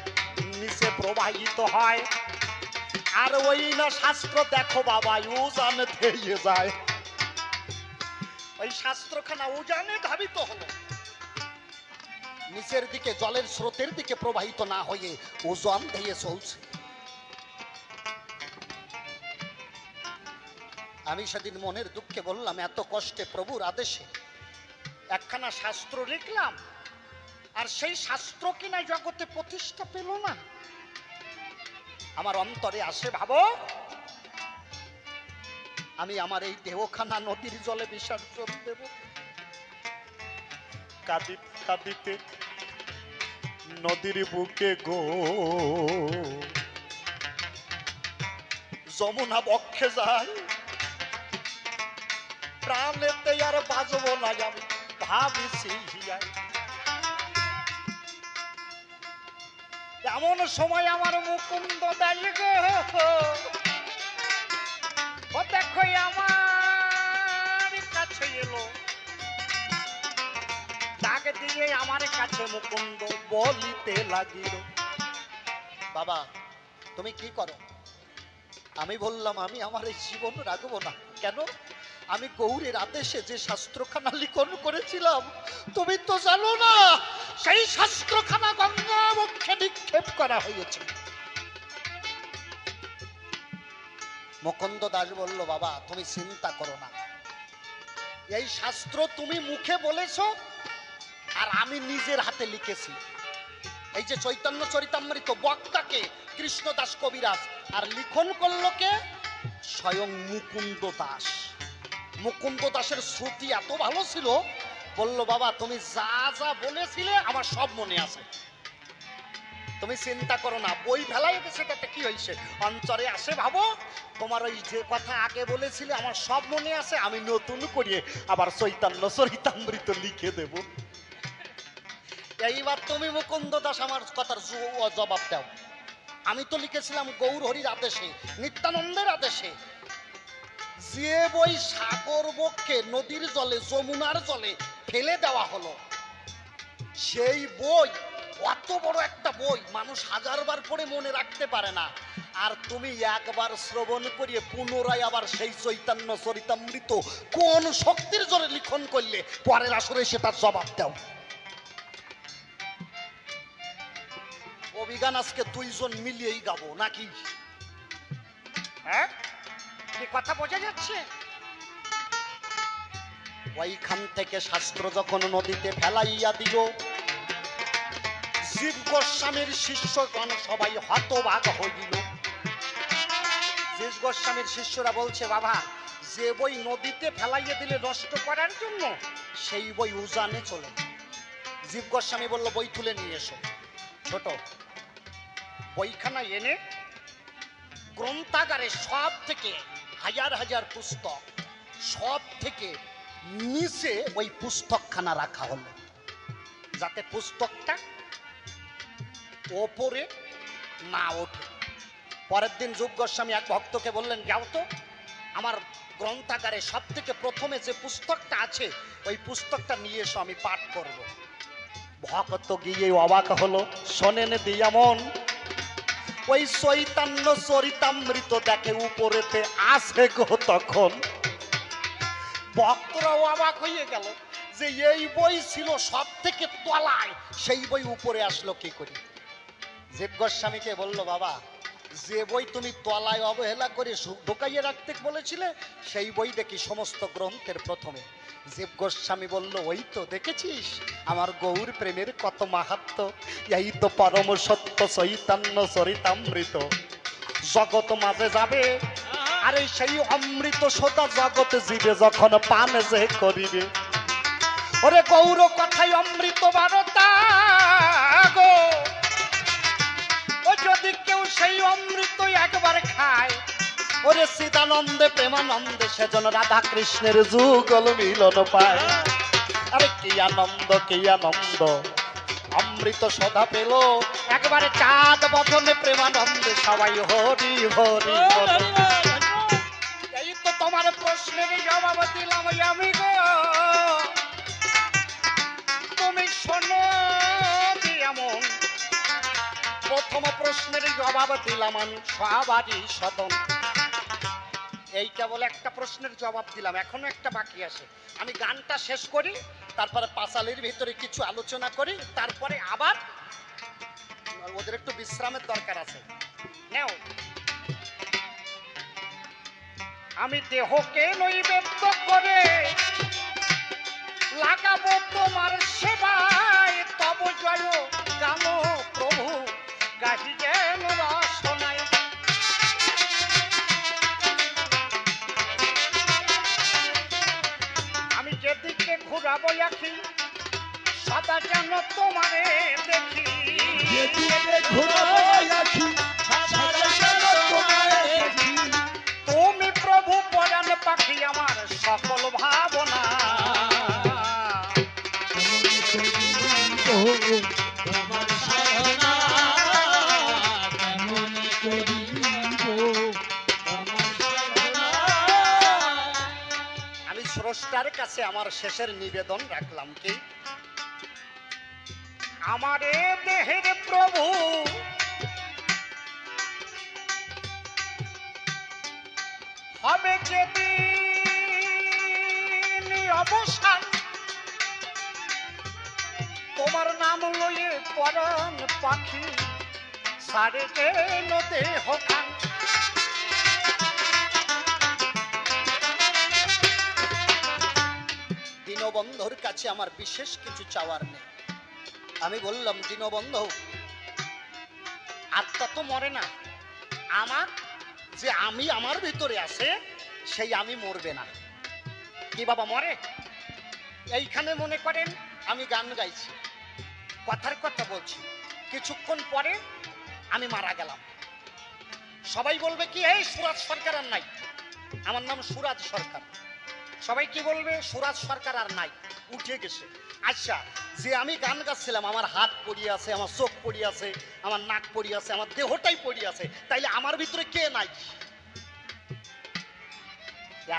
নিচে প্রবাহিত হয়, আর ওই না শাস্ত্র দেখো বাবা উজানে ধেয়ে যায়। ওই শাস্ত্রখানা উজানে ধাবিত হলো, নিচের দিকে জলের স্রোতের দিকে প্রবাহিত না হয়ে উজান ধেয়ে চলছে। আমি সেদিন মনের দুঃখে বললাম, এত কষ্টে প্রভুর আদেশে একখানা শাস্ত্র লিখলাম, আর সেই শাস্ত্র কিনা জগতে প্রতিষ্ঠা পেল না। আমার অন্তরে আসে, ভাবো আমি আমার এই দেহখানা নদীর জলে বিসর্জন দেব। কাঁদিতে কাঁদিতে নদীর বুকে গো যমুনা বক্ষে যায়, প্রাণেতে আর বাজবো না আমি ভাবিছি। এমন সময় আমার মুকুন্দ দাঁড়িয়ে গো, ও দেখো আমার কাছে এলো, ডাক দিয়ে আমার কাছে মুকুন্দ বলিতে লাগিল, বাবা তুমি কি করো? আমি বললাম আমি আমার এই জীবন রাখবো না। কেন? আমি গৌরের আদেশে যে শাস্ত্রখানা লিখন করেছিলাম, তুমি তো জানো না সেই শাস্ত্রখানা গঙ্গা বক্ষে নিক্ষেপ করা হয়েছে। মুকুন্দ দাস বলল, বাবা তুমি চিন্তা করো না, এই শাস্ত্র তুমি মুখে বলেছো আর আমি নিজের হাতে লিখেছি। এই যে চৈতন্য চরিতামৃত বক্তাকে কৃষ্ণদাস কবিরাজ, আর লিখন করলো কে? স্বয়ং মুকুন্দ দাস। মুকুন্দ দাসের শ্রুতি এত ভালো ছিল, বলল বাবা তুমি যা যা বলেছিলে আমার সব মনে আছে, তুমি চিন্তা করো না। বই ফেলাই গেছে তাতে কি হয়েছে, অন্তরে আসে ভাবো তোমার ওই যে কথা আগে বলেছিলে আমার সব মনে আছে, আমি নতুন করিয়ে আবার চৈতন্য চরিতামৃত লিখে দেব। এইবার তুমি মুকুন্দ দাস আমার কথার জবাব দাও। আমি তো লিখেছিলাম গৌর হরির আদেশে, নিত্যানন্দের আদেশে। যে বই সাগর বক্ষে নদীর জলে যমুনার জলে ফেলে দেওয়া হলো, সেই বই অত বড় একটা বই মানুষ হাজারবার পড়ে মনে রাখতে পারে না, আর তুমি একবার শ্রবণ করিয়ে পুনরায় আবার সেই চৈতন্য চরিতামৃত কোন শক্তির জোরে লিখন করলে পরের আসরে সেটার জবাব দাও। অভিজ্ঞান আজকে দুইজন মিলিয়েই গাবো নাকি? হ্যাঁ, কি কথা বোঝা যাচ্ছে? ওইখান থেকে শাস্ত্র যখন নদীতে ফেলাইয়া দিল, জীব গোস্বামীর শিষ্যগণ সবাই হতবাক হইল। জীব গোস্বামীর শিষ্যরা বলছে, বাবা যে বই নদীতে ফেলাইয়া দিলে নষ্ট করার জন্য, সেই বই উজানে চলে। জীব গোস্বামী বলল, বই তুলে নিয়ে এসো। ছোট বইখানা এনে গ্রন্থাগারে সব থেকে হাজার হাজার পুস্তক, সব থেকে নিচে ওই পুস্তকখানা রাখা হলো, যাতে পুস্তকটা ওপরে না ওঠে। পরের দিন যুগ গোস্বামী এক ভক্তকে বললেন, যাও তো আমার গ্রন্থাগারে সব থেকে প্রথমে যে পুস্তকটা আছে ওই পুস্তকটা নিয়ে এসো, আমি পাঠ করব। ভক্ত গিয়ে অবাক হলো, শোনেন দিয়ামন ওই চৈতন্য চরিতামৃত দেখে উপরেতে আসে গো। তখন ভক্তরাও অবাক হয়ে গেল যে এই বই ছিল সব থেকে তলায়, সেই বই উপরে আসলো কি করে? জীব গোস্বামীকে বলল, বাবা যে বই তুমি তলায় অবহেলা করে ঢোকাইয়ে রাখতে বলেছিলে, সেই বই দেখি সমস্ত গ্রন্থের প্রথমে। জীব গোস্বামী বলল, ওই তো দেখেছিস আমার গৌর প্রেমের কত মাহাত্ম্য, এই তো পরম সত্য চৈতন্য চরিতামৃত, জগৎ মাঝে যাবে আরে সেই অমৃত সোতা জগৎ জীবে যখন পান যে করিবে। ওরে গৌর কথাই অমৃত বারতা গো, ও যদি কেউ সেই অমৃত একবার খায়, ওরে চিদানন্দে প্রেমানন্দে সেজন রাধা কৃষ্ণের যুগল মিলন পায়। আরে কি আনন্দ কি আনন্দ, অমৃত সদা পেল একবারে চাঁদ বদনে প্রেমানন্দে সবাই হরি হরি বলে। এই তো তোমার প্রশ্নের জবাব দিলাম আমি গো, তুমি শোনো এমন। প্রথম প্রশ্নের জবাব দিলাম আমি সবারই সদন। এই কেবল একটা প্রশ্নের জবাব দিলাম, এখনো একটা বাকি আছে। আমি গানটা শেষ করি, তারপরে পাঁচালির ভিতরে কিছু আলোচনা করি, তারপরে আবার ওদের একটু বিশ্রামের দরকার আছে। নেও, আমি দেহকে নৈবেদ্য করে লাগাবো তোমার সেবায়, তব জয় গান প্রভু গাহি যেন রসনায়। আমি যেদিকে ঘুরাবো আখি সদা যেন তোমারে দেখি, তুমি প্রভু পরাণ পাখি আমার সকল ভাবনা। আমি স্রষ্টার কাছে আমার শেষের নিবেদন রাখলাম কি, আমার এ দেহের প্রভু হবে যেদিন অবসান, তোমার নাম লয়ে পরাণ পাখি সারে যেন দেহ খান। দীনবন্ধুর কাছে আমার বিশেষ কিছু চাওয়ার নেই। আমি বললাম, দীনবন্ধু আত্মা তো মরে না, আমার যে আমি আমার ভিতরে আছে সেই আমি মরবে না। কি বাবা মরে? এইখানে মনে করেন আমি গান গাইছি, কথার কথা বলছি, কিছুক্ষণ পরে আমি মারা গেলাম। সবাই বলবে কি, এই সুরাজ সরকার আর নাই, আমার নাম সুরাজ সরকার। সবাই কি বলবে, সুরাজ সরকার আর নাই, উঠে গেছে। আচ্ছা, যে আমি গান গাচ্ছিলাম, আমার হাত পড়িয়ে আছে, আমার চোখ পড়িয়ে আছে, আমার নাক পড়িয়ে আছে, আমার দেহটাই পড়িয়ে আছে, তাইলে আমার ভিতরে কে নাই?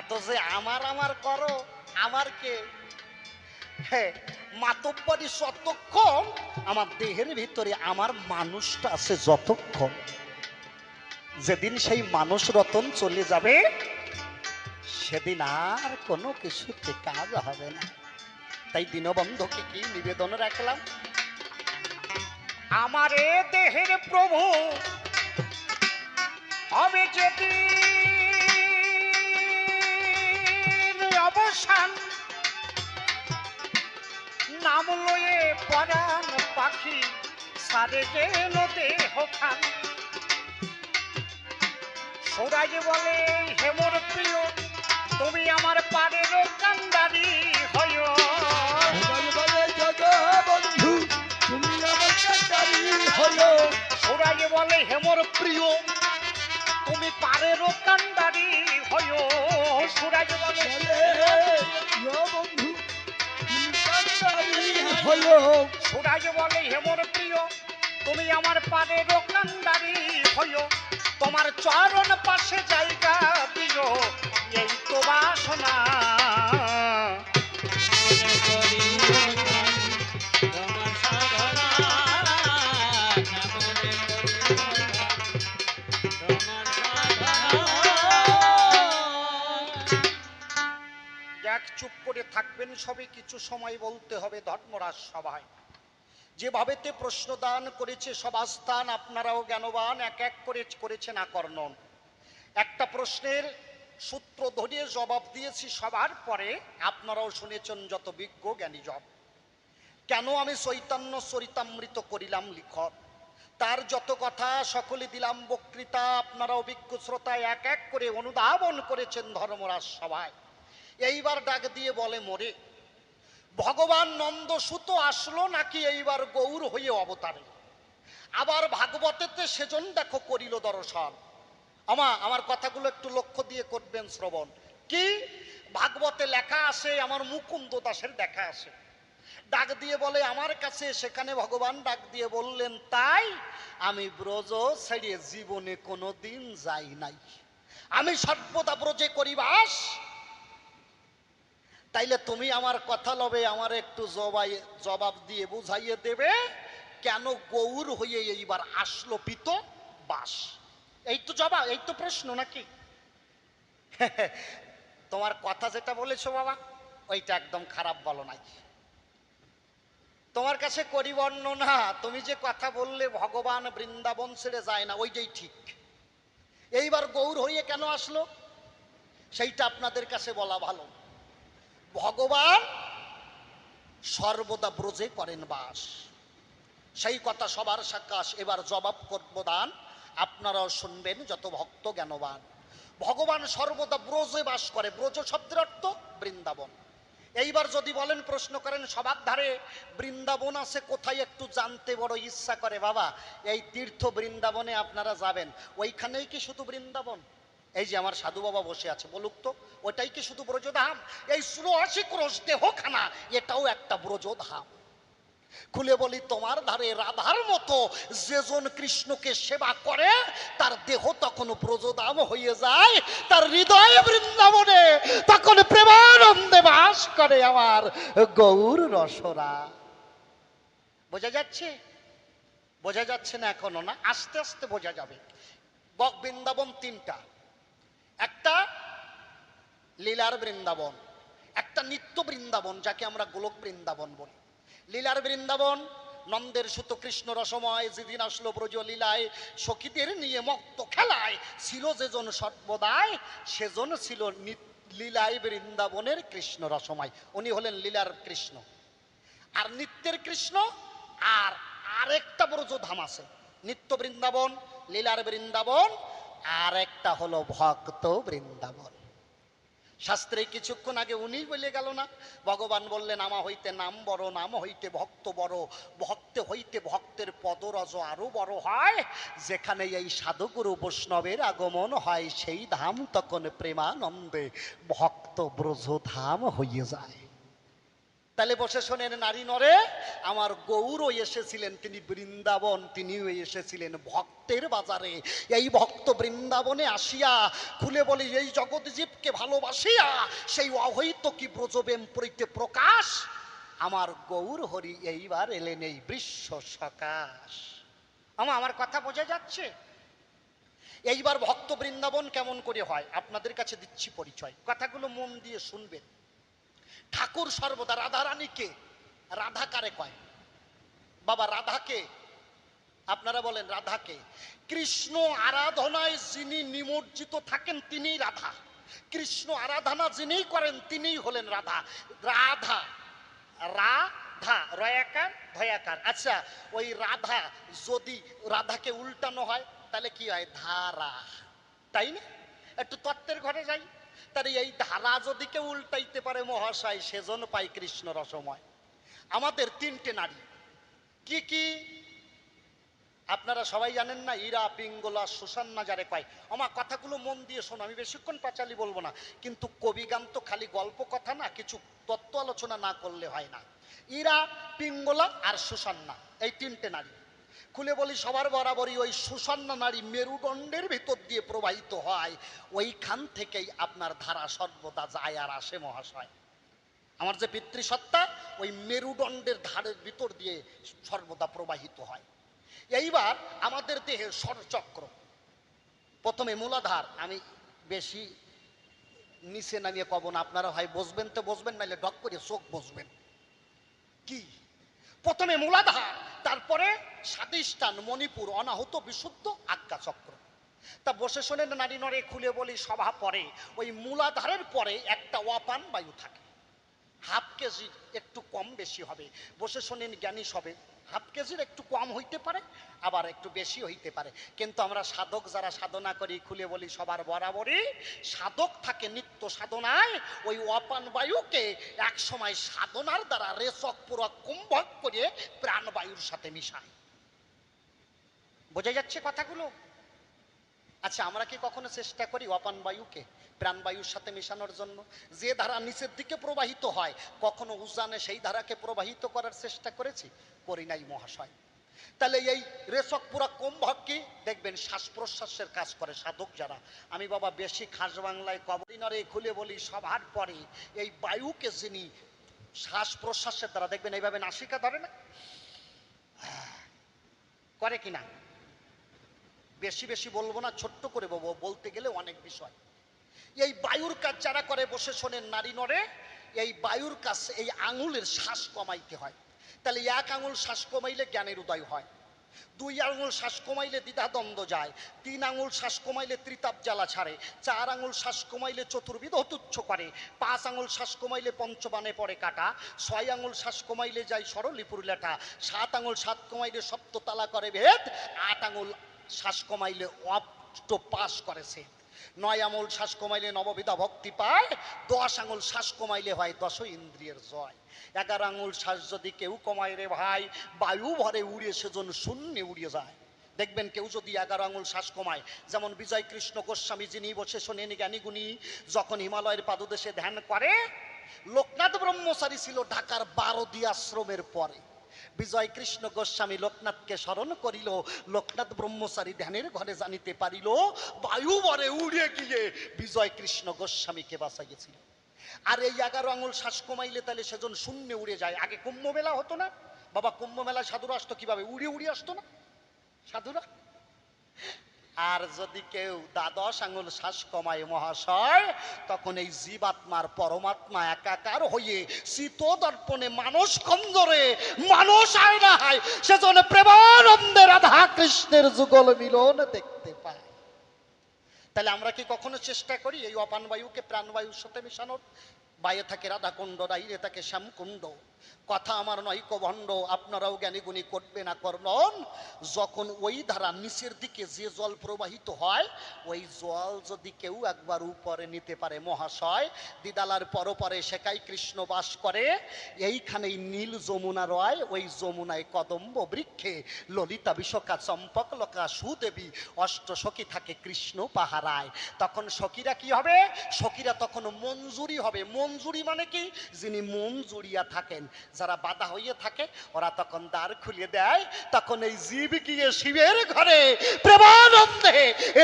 এত যে আমার আমার করো, আমার কে? হ্যাঁ, মাতব্বরী যতক্ষণ আমার দেহের ভিতরে আমার মানুষটা আছে যতক্ষণ, যেদিন সেই মানুষ রতন চলে যাবে সেদিন আর কোনো কিছুতে কাজ হবে না। তাই দীনবন্ধুকে কি নিবেদন রাখলাম, আমার এ দেহের প্রভু হবে যেদিন অবসান, নাম লয়ে পরাণ পাখি সারে যেন দেহ খান। সুরাজ বলে হেমর প্রিয়, তুমি আমার পারের কান্দারি হইও। সুরাজ বলে হেমর প্রিয়, তুমি পারের কান্দারি হইও। সুরাজ বলে সুরাজ বলে হেমর প্রিয়, তুমি আমার পারের কান্দারি হইও। তোমার চরণ পাশে জায়গা দিও, এই তো বাসনা। যাক, চুপ করে থাকবেন সবে কিছু সময় বলতে হবে ধর্মরাজ সভায়। যেভাবেতে প্রশ্নদান করেছে সভাস্থান, আপনারাও জ্ঞানবান এক এক করে করেছেন আকর্ণন। একটা প্রশ্নের সূত্র ধরিয়ে জবাব দিয়েছি সবার পরে, আপনারাও শুনেছেন যত বিজ্ঞ জ্ঞানীজন। কেন আমি চৈতন্য চরিতামৃত করিলাম লিখন, তার যত কথা সকলে দিলাম বক্তৃতা, আপনারা অভিজ্ঞ শ্রোতা এক এক করে অনুধাবন করেছেন ধর্মরাজ সভায়। এইবার ডাক দিয়ে বলে মোরে, ভগবান নন্দসুত আসলো নাকি এইবার গৌর হয়ে অবতারে? আবার ভাগবতেতে সেজন দেখো করিল দর্শন। আমার কথাগুলো একটু লক্ষ্য দিয়ে করবেন শ্রবণ। কি ভাগবতে লেখা আছে, আমার মুকুন্দ দাসের দেখা আছে। ডাক দিয়ে বলে আমার কাছে, সেখানে ভগবান ডাক দিয়ে বললেন, তাই আমি ব্রজ ছেড়ে জীবনে কোনো দিন যাই নাই, আমি সর্বদা ব্রজে করি বাস। তাইলে তুমি আমার কথা লবে, আমার একটু জবাব দিয়ে বুঝাইয়ে দেবে কেন গৌর হয়ে এইবার আসলো পিত বাস? এই তো জবাব, এই তো প্রশ্ন নাকি? তোমার কথা যেটা বলেছো বাবা, ওইটা একদম খারাপ বলো নাই। তোমার কাছে করি বর্ণনা, তুমি যে কথা বললে ভগবান বৃন্দাবন ছেড়ে যায় না, ওইটাই ঠিক। এইবার গৌর হয়ে কেন আসলো সেইটা আপনাদের কাছে বলা ভালো। ভগবান সর্বদা ব্রজে করেন বাস, সেই কথা সবার সাকাশ এবার জবাব করবো দান, আপনারাও শুনবেন যত ভক্ত জ্ঞানবান। ভগবান সর্বদা ব্রজে বাস করে, ব্রজ শব্দের অর্থ বৃন্দাবন। এইবার যদি বলেন, প্রশ্ন করেন সবার ধারে বৃন্দাবন আছে কোথায়, একটু জানতে বড় ইচ্ছা করে। বাবা, এই তীর্থ বৃন্দাবনে আপনারা যাবেন, ওইখানেই কি শুধু বৃন্দাবন? এই যে আমার সাধু বাবা বসে আছে, বলুক তো ওটাই কি শুধু ব্রজধাম? এই ৮৪ ক্রোশ দেহখানা এটাও একটা ব্রজধাম। খুলে বলি, তোমার ধারে রাধার মতো যেজন কৃষ্ণকে সেবা করে তার দেহ তখন ব্রজধাম হয়ে যায়, তার হৃদয় বৃন্দাবনে তখন প্রেমানন্দে বাস করে আমার গৌর রসরা। বোঝা যাচ্ছে? বোঝা যাচ্ছে না এখনো? না, আস্তে আস্তে বোঝা যাবে। বৃন্দাবন তিনটা, একটা লীলার বৃন্দাবন, একটা নিত্য বৃন্দাবন যাকে আমরা গোলক বৃন্দাবন বলি। লীলার বৃন্দাবন নন্দের সুত কৃষ্ণ রসময়, যেদিন আসলো ব্রজ লীলায় সখীদের নিয়ে মত্ত খেলায়, ছিল যেজন সর্বদায় সেজন ছিল লীলায় বৃন্দাবনের কৃষ্ণ রসময়। উনি হলেন লীলার কৃষ্ণ। আর নিত্যের কৃষ্ণ আর আরেকটা ব্রজধাম আছে, নিত্য বৃন্দাবন, লীলার বৃন্দাবন, আর একটা হলো ভক্ত বৃন্দাবন। শাস্ত্রে কিছুক্ষণ আগে উনি বলে গেল না, ভগবান বললেন আমা হইতে নাম বড়, নাম হইতে ভক্ত বড়, ভক্তে হইতে ভক্তের পদরজ আরো বড় হয়। যেখানে এই সাধুগুরু বৈষ্ণবের আগমন হয়, সেই ধাম তখন প্রেমানন্দে ভক্ত ব্রজধাম হইয়ে যায়। তাহলে বসে শোনেন নারী নরে, আমার গৌরও এসেছিলেন তিনি বৃন্দাবন, তিনিও এসেছিলেন ভক্তের বাজারে। এই ভক্ত বৃন্দাবনে আসিয়া খুলে বলি, এই জগৎ জীবকে ভালোবাসিয়া সেই অহৈত কি ব্রজবেম পরিতে প্রকাশ, আমার গৌর হরি এইবার এলেন এই বৃষ্য সকাশ। আমার কথা বোঝা যাচ্ছে? এইবার ভক্ত বৃন্দাবন কেমন করে হয় আপনাদের কাছে দিচ্ছি পরিচয়, কথাগুলো মন দিয়ে শুনবেন। ঠাকুর সর্বদা রাধারানীকে, রাধা কারে কয় বাবা? রাধাকে আপনারা বলেন রাধাকে। কৃষ্ণ আরাধনায় যিনি নিমজ্জিত থাকেন তিনি রাধা, কৃষ্ণ আরাধনা যিনি করেন তিনিই হলেন রাধা। রাধা, রাধা রয়াকার ধয়াকার। আচ্ছা, ওই রাধা যদি রাধাকে উল্টানো হয় তাহলে কি হয়? ধারা, তাই না? একটু তত্ত্বের ঘরে যাই, তার এই ধারা যদি কেউ উল্টাইতে পারে মহাশয়, সেজন পাই কৃষ্ণ রসময়। আমাদের তিনটে নারী কি কি আপনারা সবাই জানেন না? ইরা, পিঙ্গলা, সুসান্না যারে কয়। আমার কথাগুলো মন দিয়ে শোনো, আমি বেশিক্ষণ পাঁচালি বলবো না, কিন্তু কবিগান তো খালি গল্প কথা না, কিছু তত্ত্ব আলোচনা না করলে হয় না। ইরা, পিঙ্গলা আর সুসান্না, এই তিনটে নারী। খুলে বলি সবার বরাবরই ওই সুসান্না নারী মেরুদণ্ডের ভিতর দিয়ে প্রবাহিত হয়, ওইখান থেকেই আপনার ধারা সর্বদা যায় আর আসে মহাশয়। আমার যে পিতৃসত্তা ওই মেরুদণ্ডের ধারের ভিতর দিয়ে সর্বদা প্রবাহিত হয়। এইবার আমাদের দেহের ষড়চক্র, প্রথমে মূলাধার, আমি বেশি নিচে নামিয়ে কব না, আপনারা হয় বসবেন তো বসবেন, নাহলে ডক করে চোখ বসবেন। কি প্রথমে মূলাধার, তারপরে স্বাদিষ্ঠান, মণিপুর, অনাহুত, বিশুদ্ধ, আজ্ঞা চক্র। তা বসে শোনেন নারী নরে খুলে বলি সভা পরে, ওই মূলাধারের পরে একটা অপান বায়ু থাকে, হাফ কেজি, একটু কম বেশি হবে। বসে শোনেন জ্ঞানী সবে হাফ কেজির একটু কম হইতে পারে, আবার একটু বেশি হইতে পারে। কিন্তু আমরা সাধক যারা সাধনা করি, খুলে বলি সবার বরাবরই সাধক থাকে নিত্য সাধনায়, ওই অপান বায়ুকে এক সময় সাধনার দ্বারা রেচক পুরো কুম্ভক করে প্রাণবায়ুর সাথে মিশায়। বোঝা যাচ্ছে কথাগুলো? আচ্ছা, আমরা কি কখনো চেষ্টা করি অপান বায়ুকে প্রাণবায়ুর সাথে মেশানোর জন্য? যে ধারা নিচের দিকে প্রবাহিত হয়, কখনো উজানে সেই ধারাকে প্রবাহিত করার চেষ্টা করেছি? করি নাই মহাশয়। তাহলে এই রেচক পুরা কুম্ভককে দেখবেন শ্বাস প্রশ্বাসের কাজ করে সাধক যারা। আমি বাবা বেশি খাস বাংলায় কবরিনরে খুলে বলি সভার পরে এই বায়ুকে যিনি শ্বাস প্রশ্বাসের দ্বারা দেখবেন এইভাবে নাসিকা ধরে না, করে কিনা? বেশি বেশি বলবো না, ছোট্ট করে বলতে গেলে অনেক বিষয়। এই বায়ুর কাজ যারা করে, বসে শোনেন নারী নরে, এই বায়ুর কাজ এই আঙুলের শ্বাস কমাইতে হয়। তাহলে এক আঙুল শ্বাস কমাইলে জ্ঞানের উদয় হয়, দুই আঙুল শ্বাস কমাইলে দ্বিধাদ্বন্দ্ব যায়, তিন আঙুল শ্বাস কমাইলে ত্রিতাপ জ্বালা ছাড়ে, চার আঙুল শ্বাস কমাইলে চতুর্বিধ তুচ্ছ করে, পাঁচ আঙুল শ্বাস কমাইলে পঞ্চবানে পড়ে কাটা, ছয় আঙুল শ্বাস কমাইলে যায় সরলিপুর লেটা, সাত আঙুল সাত কমাইলে সপ্ততালা করে ভেদ, আট আঙুল শ্বাস কমাইলে অষ্ট পাস করেছে, নয় আঙুল শ্বাস কমাইলে নববিধা ভক্তি পায়, 10 আঙুল শ্বাস কমাইলে হয় 10 ইন্দ্রিয়ের জয়, 11 আঙুল শ্বাস যদি কেউ কমায় রে ভাই, বায়ু ভরে উড়িয়ে সেজন শূন্যে উড়িয়ে যায়। দেখবেন কেউ যদি 11 আঙুল শ্বাস কমায়, যেমন বিজয় কৃষ্ণ গোস্বামী, যিনি বসে শোনেন জ্ঞানী গুণী, যখন হিমালয়ের পাদদেশে ধ্যান করে, লোকনাথ ব্রহ্মচারী ছিল ঢাকার 12 আশ্রমের পরে। বিজয় কৃষ্ণ গোস্বামী লোকনাথকে স্মরণ করিল, লোকনাথ ব্রহ্মচারী ধ্যানের ঘরে জানিতে পারিল, বায়ু বরে উড়িয়ে গিয়ে বিজয় কৃষ্ণ গোস্বামীকে বাঁচাইয়েছিল। আর এই 11 আঙুল শ্বাস কমাইলে তাহলে সেজন শূন্যে উড়ে যায়। আগে কুম্ভ মেলা হতো না বাবা, কুম্ভ মেলায় সাধুরা আসতো কিভাবে? উড়ে উড়ে আসতো না সাধুরা। আর যদি কেউ 12 আঙুল শ্বাস কমায় মহাশয়, তখন এই জীবাত্মার পরমাত্মা একাকার হয়ে শীত দর্পণে মানুষ কন্দরে মানুষ আয়নায় সেজন্য প্রেমানন্দে রাধা কৃষ্ণের যুগল মিলন দেখতে পায়। তাহলে আমরা কি কখনো চেষ্টা করি এই অপান বায়ুকে প্রাণবায়ুর সাথে মেশানোর? বাইরে থাকে রাধাকুণ্ড, রাইরে থাকে শ্যামকুণ্ড, কথা আমার নয় কভণ্ড, আপনারাও জ্ঞানী গুণী করবে না কর্ণন। যখন ওই ধারা নিচের দিকে যে জল প্রবাহিত হয়, ওই জল যদি কেউ একবার উপরে নিতে পারে মহাশয়, দিদালার পরপরে সেকাই কৃষ্ণ বাস করে, এইখানেই নীল যমুনা রয়, ওই যমুনায় কদম্ব বৃক্ষে ললিতা বিশোকা চম্পক লকা সুদেবী অষ্ট সখী থাকে কৃষ্ণ পাহারায়। তখন সখীরা কি হবে? সখীরা তখন মঞ্জুরি হবে। মঞ্জুরি মানে কি? যিনি মঞ্জুরিয়া থাকেন, যারা বাধা হয়ে থাকে, ওরা তখন দ্বার খুলে দেয়, তখন এই জীব গিয়ে শিবের ঘরে প্রেমানন্দে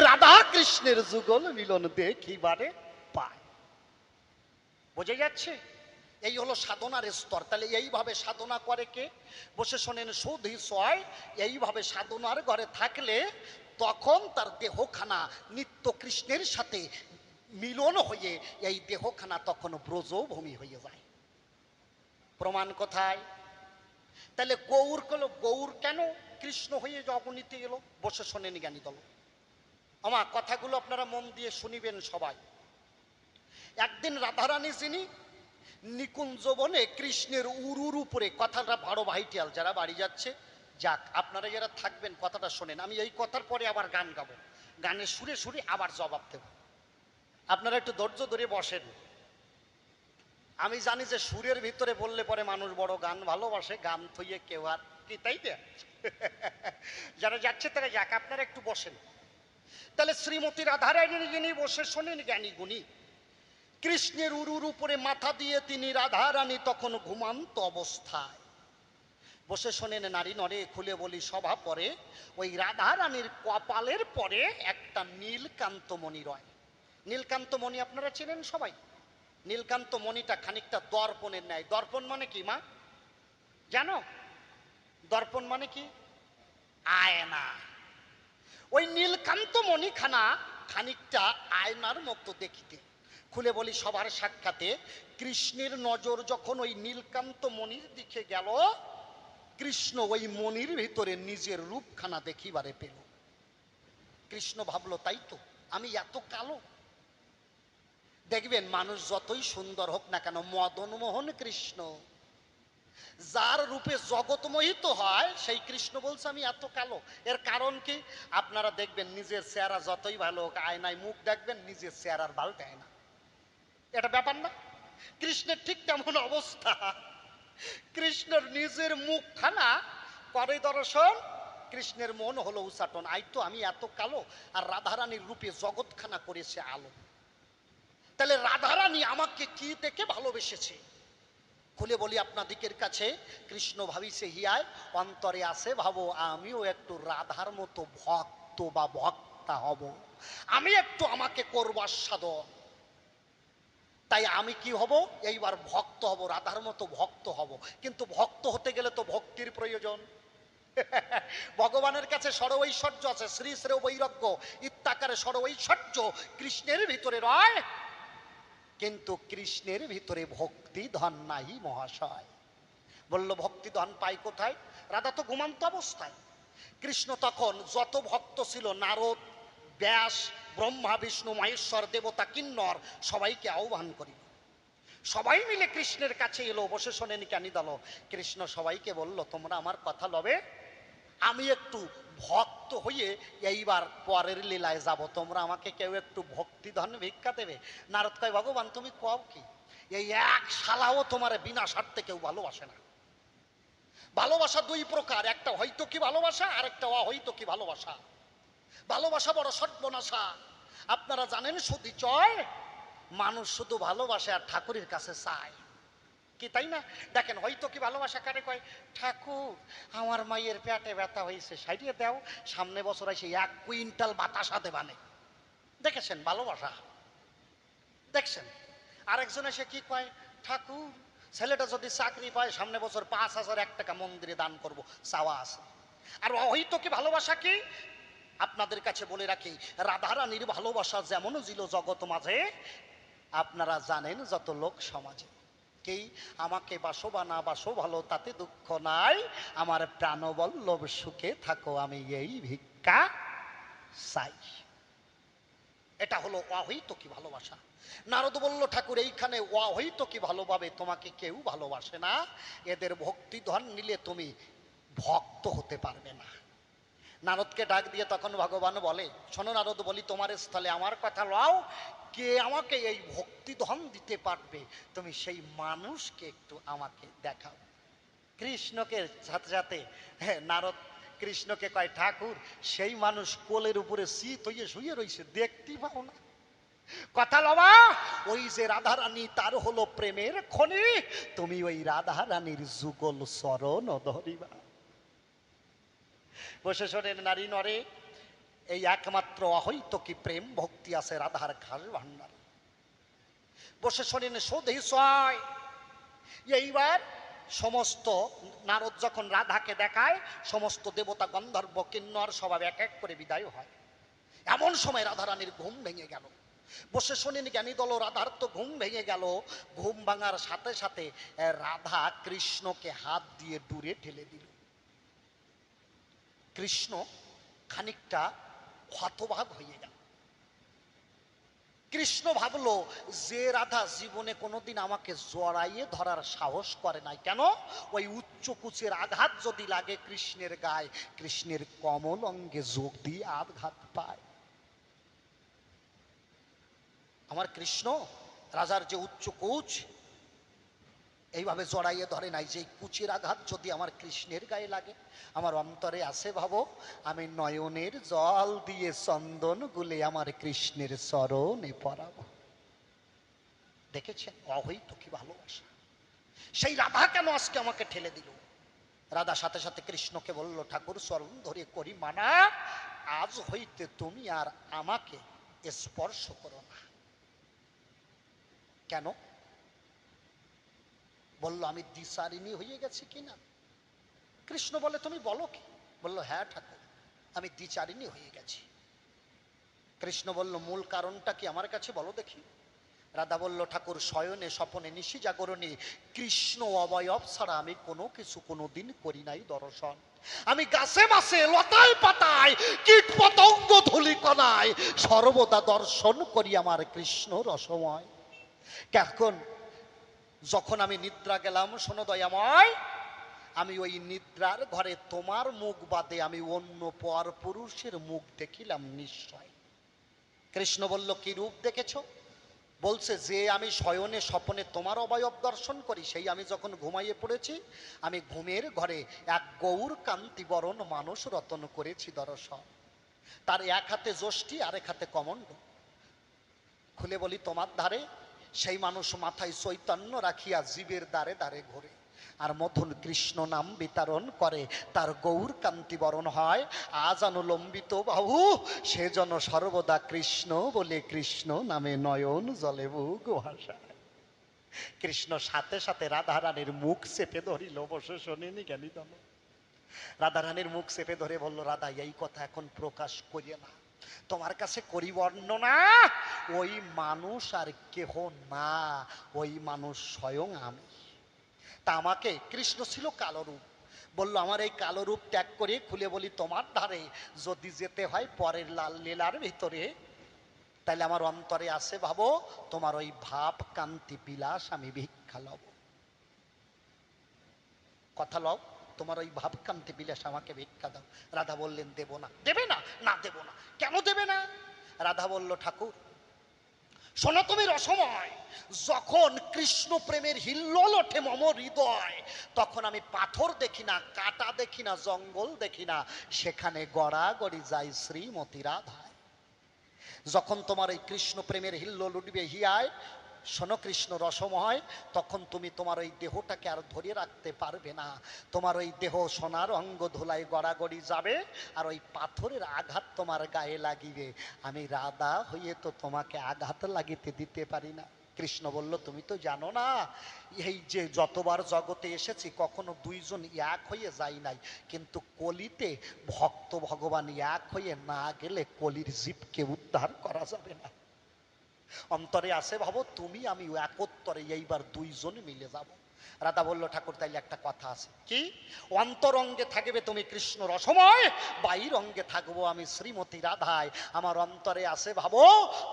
রাধা কৃষ্ণের যুগল মিলন দেখিবারে পায়। বোঝা যাচ্ছে? এই হলো সাধনার স্তর। তাহলে এইভাবে সাধনা করে কে? বসে শোনেন সুধী সয়, এইভাবে সাধনার ঘরে থাকলে তখন তার দেহখানা নিত্য কৃষ্ণের সাথে মিলন হয়ে এই দেহখানা তখন ব্রজভূমি হয়ে যায়। প্রমাণ কোথায়? তাহলে গৌর কল, গৌর কেন কৃষ্ণ হয়ে জগনীতে এলো? বসে শোনেন জ্ঞানী দল, আমার কথাগুলো আপনারা মন দিয়ে শুনিবেন সবাই। একদিন রাধারানী যিনি নিকুঞ্জ বনে কৃষ্ণের উরুর উপরে, কথাটা ভাড়ো ভাইটিয়াল, যারা বাড়ি যাচ্ছে যাক, আপনারা যারা থাকবেন কথাটা শোনেন। আমি এই কথার পরে আবার গান গাবো, গানের সুরে সুরে আবার জবাব দেব, আপনারা একটু ধৈর্য ধরে বসেন। আমি জানি যে সুরের ভিতরে বললে পরে মানুষ বড় গান ভালোবাসে, গান থইয়ে কেউ আর কি, তাই না? যারা যাচ্ছে তারা যাক, আপনারা একটু বসেন। তাহলে শ্রীমতী রাধারানী যিনি বসে শোনেন জ্ঞানী গুণী, কৃষ্ণের উরুর উপরে মাথা দিয়ে তিনি রাধারানী তখন ঘুমান্ত অবস্থায় বসে শোনেন নারী নরে খুলে বলি সভা পরে, ওই রাধারানীর কপালের পরে একটা নীলকান্ত মণি রয়। নীলকান্ত মণি আপনারা চেনেন সবাই? নীলকান্ত মণিটা খানিকটা দর্পণের ন্যায়। দর্পণ মানে কি মা জানো? দর্পণ মানে কি? আয়না। ওই নীলকান্ত মণিখানা খানিকটা আয়নার মতো দেখিতে। খুলে বলি সবার সাক্ষাতে, কৃষ্ণের নজর যখন ওই নীলকান্ত মণির দিকে গেল, কৃষ্ণ ওই মণির ভিতরে নিজের রূপখানা দেখিবারে পেল। কৃষ্ণ ভাবলো, তাই তো, আমি এত কালো। দেখবেন মানুষ যতই সুন্দর হোক না কেন, মদনমোহন কৃষ্ণ, যার রূপে জগৎ মোহিত হয়, সেই কৃষ্ণ বলছে আমি এত কালো। এর কারণ কি? আপনারা দেখবেন নিজের চেহারা যতই ভালো হোক, আয়নায় মুখ দেখবেন, নিজের চেহারার বাল দেয় না। এটা ব্যাপার না? কৃষ্ণের ঠিক তেমন অবস্থা। কৃষ্ণের নিজের মুখখানা করে দর্শন, কৃষ্ণের মন হলো উচাটন। আই তো আমি এত কালো, আর রাধারানীর রূপে জগৎখানা করেছে আলো। তাহলে রাধারানী আমাকে কি দেখে ভালোবেসেছে? খুলে বলি আপনাদিকের কাছে, কৃষ্ণ ভাবিছে হিয়ায়, অন্তরে আছে ভাবো আমিও একটু রাধার মতো ভক্ত বা ভক্তা হব, আমি একটু আমাকে করব আস্বাদন। তাই আমি কি হব? এইবার ভক্ত হব, রাধার মতো ভক্ত হব। কিন্তু ভক্ত হতে গেলে তো ভক্তির প্রয়োজন। ভগবানের কাছে সর্বৈশ্বর্য আছে, শ্রী শ্রেয় বৈরাগ্য ইত্যাকারে সর্বৈশ্বর্য কৃষ্ণের ভিতরে রয়, কিন্তু কৃষ্ণের ভিতরে ভক্তি ধন নাই মহাশয়। বলল ভক্তি ধন পাই কোথায়? রাধা তো ঘুমন্ত অবস্থায়। কৃষ্ণ তখন যত ভক্ত ছিল, নারদ, ব্যাস, ব্রহ্মা, বিষ্ণু, মহেশ্বর, দেবতা, কিন্নর, সবাইকে আহ্বান করি। সবাই মিলে কৃষ্ণের কাছে এলো, বসে শোনেনি কেন দল। কৃষ্ণ সবাইকে বলল, তোমরা আমার কথা লবে, আমি একটু ভক্ত হয়ে এইবার পরের লীলায় যাব, তোমরা আমাকে কেউ একটু ভক্তি ধন ভিক্ষা দেবে। নারদ কয়, ভগবান তুমি কও কি? এই এক শালাও তোমার বিনা স্বার্থে কেউ ভালোবাসে না। ভালোবাসা দুই প্রকার, একটা হয়তো কি ভালোবাসা, আর একটা অহৈতো কি ভালোবাসা। ভালোবাসা বড় সর্বনাশা। আপনারা জানেন সুধি চয়, মানুষ শুধু ভালোবাসে আর ঠাকুরের কাছে চায় কি, তাই না? দেখেন হয়তো কি ভালোবাসা কারে কয়? ঠাকুর আমার মায়ের পেটে ব্যথা হয়েছে, সাইডে দাও, সামনে বছর এসে 1 কুইন্টাল বাতাসা দেবানে। দেখেছেন ভালোবাসা? দেখছেন? আরেকজন এসে কি কয়? ঠাকুর ছেলেটা যদি চাকরি পায়, সামনে বছর 5,001 টাকা মন্দিরে দান করব, চাওয়া আছে। আর হয়তো কি ভালোবাসা কি? আপনাদের কাছে বলে রাখি, রাধারানীর ভালোবাসা যেমন ছিল জগৎ মাঝে, আপনারা জানেন যত লোক সমাজে, কি আমাকে বাসো বা না বাসো ভালো তাতে দুঃখ নাই, আমার প্রাণবল্লভ সুখে থাকো, আমি এই ভিক্ষা চাই। এটা হলো অহৈতুকী ভালোবাসা। নারদ বলল, ঠাকুর এইখানে অহৈতুকী ভালোভাবে তোমাকে কেউ ভালোবাসে না, এদের ভক্তি ধন নিলে তুমি ভক্ত হতে পারবে না। নারদকে ডাক দিয়ে তখন ভগবান বলে, শোনো নারদ, বলি তোমার স্থলে আমার কথা লও, কে আমাকে এই ভক্তি ধন দিতে পারবে, তুমি সেই মানুষকে একটু আমাকে দেখাও। কৃষ্ণকে সাথে সাথে নারদ কৃষ্ণকে কয়, ঠাকুর সেই মানুষ কোলের উপরে শীত হইয়ে শুয়ে রয়েছে, দেখতেই পাও না? কথা লবা, ওই যে রাধারানী, তার হলো প্রেমের খনি, তুমি ওই রাধারানীর যুগল চরণ ধরিবা। বসে শোনেন নারী নরে, এই একমাত্র অহৈতুকী প্রেম ভক্তি আছে রাধার ঘাস ভান্ডার। বসে শোনেন সোধে সয়। এইবার সমস্ত নারদ যখন রাধাকে দেখায়, সমস্ত দেবতা, গন্ধর্ব, কিন্নর সবাই এক এক করে বিদায় হয়। এমন সময় রাধারানীর ঘুম ভেঙে গেল। বসে শোনেন জ্ঞানী দল, রাধার তো ঘুম ভেঙে গেল। ঘুম ভাঙার সাথে সাথে রাধা কৃষ্ণকে হাত দিয়ে দূরে ঠেলে দিল। কৃষ্ণ খানিকটা হতবাক হয়ে গেল। কৃষ্ণ ভাবলো, যে রাধা জীবনে কোনোদিন আমাকে জড়াইয়ে ধরার সাহস করে নাই, কেন? ওই উচ্চ কুচের আঘাত যদি লাগে কৃষ্ণের গায়ে, কৃষ্ণের কমল অঙ্গে যোগ দিয়ে আঘাত পায়। আমার কৃষ্ণ রাজার যে উচ্চ কুচ, এইভাবে জড়াইয়ে ধরে নাই। যে কুচের আঘাত যদি আমার কৃষ্ণের গায়ে লাগে, আমার অন্তরে আছে ভাবো, আমি নয়নের জল দিয়ে চন্দন গুলে আমার কৃষ্ণের চরণে পরাবো। দেখেছেন অহৈতুকী ভালোবাসা। সেই রাধা কেন আজকে আমাকে ঠেলে দিল? রাধা সাথে সাথে কৃষ্ণকে বলল, ঠাকুর চরণ ধরে করি মানা, আজ হইতে তুমি আর আমাকে স্পর্শ করো না। কেন? বললো, আমি দ্বিচারিণী হয়ে গেছি কিনা? কৃষ্ণ বলে, তুমি বলো কি? বললো, হ্যাঁ ঠাকুর, আমি দ্বিচারিণী হয়ে গেছি। কৃষ্ণ বলল, মূল কারণটা কি আমার কাছে বলো দেখি। রাধা বলল, ঠাকুর শয়নে স্বপনে নিশি জাগরণে কৃষ্ণ অবয়ব ছাড়া আমি কোনো কিছু কোনোদিন করি নাই দর্শন। আমি গাছে মাছে লতায় পাতায় কীট পতঙ্গ ধূলিকণায় সর্বদা দর্শন করি আমার কৃষ্ণ রসময়। এখন যখন আমি নিদ্রা গেলাম, শোনো দয়াময়, আমি ওই নিদ্রার ঘরে তোমার মুখ বাদে আমি অন্য পর পুরুষের মুখ দেখিলাম নিশ্চয়। কৃষ্ণ বলল, কি রূপ দেখেছ? বলছে, যে আমি শয়নে স্বপনে তোমার অবয়ব দর্শন করি, সেই আমি যখন ঘুমাইয়ে পড়েছি, আমি ঘুমের ঘরে এক গৌর কান্তি বরণ মানুষ রতন করেছি দর্শন। তার এক হাতে যষ্টি, আরেক হাতে কমণ্ড। খুলে বলি, তোমার ধারে সেই মানুষ মাথায় চৈতন্য রাখিয়া জীবের দ্বারে দ্বারে ঘোরে আর মধুন কৃষ্ণ নাম বিতরণ করে, তার গৌর কান্তি বরণ হয় আজ অনুলম্বিত বাহু, সেজন্য সর্বদা কৃষ্ণ বলে কৃষ্ণ নামে নয়ন জলে বুক ভাষায়। কৃষ্ণ সাথে সাথে রাধারানীর মুখ চেপে ধরিল, বসে শোনেনি জ্ঞানী দল। রাধারানীর মুখ চেপে ধরে বলল, রাধা, এই কথা এখন প্রকাশ করিয়ে না, তোমার কাছে করি বর্ণনা। ওই মানুষ আর কেহ না, ওই মানুষ স্বয়ং আমি। তা আমাকে, কৃষ্ণ ছিল কালো রূপ, বলল আমার এই কালো রূপ ত্যাগ করে, খুলে বলি, তোমার ধারে যদি যেতে হয় পরের লাল লীলার ভিতরে, তাহলে আমার অন্তরে আছে ভাবো, তোমার ওই ভাব কান্তি বিলাস আমি ভিক্ষা লব। কথা লও, তোমার ওই ভাব কান্তি বিলাস আমাকে ভিক্ষা দাও। রাধা বললেন, দেব না। দেবে না? না দেব না। কেন দেবে না? রাধা বলল, ঠাকুর শোনো, তুমি রসময়, যখন কৃষ্ণ প্রেমের হিল্লোল ওঠে মম হৃদয়, তখন আমি পাথর দেখি না, কাটা দেখি না, জঙ্গল দেখি না, সেখানে গড়াগড়ি যাই শ্রীমতী রাধায়। যখন তোমার এই কৃষ্ণ প্রেমের হিল্লোল উঠবে হিয়ায়, শোনো কৃষ্ণ রসময়, তখন তুমি তোমার ওই দেহটাকে আর ধরে রাখতে পারবে না। তোমার ওই দেহ সোনার অঙ্গ ধুলায় গড়াগড়ি যাবে, আর ওই পাথরের আঘাত তোমার গায়ে লাগিবে। আমি রাধা হইয়ে তো তোমাকে আঘাত লাগিতে দিতে পারি না। কৃষ্ণ বলল, তুমি তো জানো না, এই যে যতবার জগতে এসেছি কখনো দুইজন এক হয়ে যাই নাই, কিন্তু কলিতে ভক্ত ভগবান এক হয়ে না গেলে কলির জীবকে উদ্ধার করা যাবে না। অন্তরে আছে ভাবো, তুমি আমি একত্তরে এইবার দুইজন মিলে যাব। রাধা বলল, ঠাকুর তাইলে একটা কথা আছে। কি? অন্তরঙ্গে থাকবে তুমি কৃষ্ণ রসময়, বাইর অঙ্গে থাকবো আমি শ্রীমতী রাধায়। আমার অন্তরে আছে ভাবো,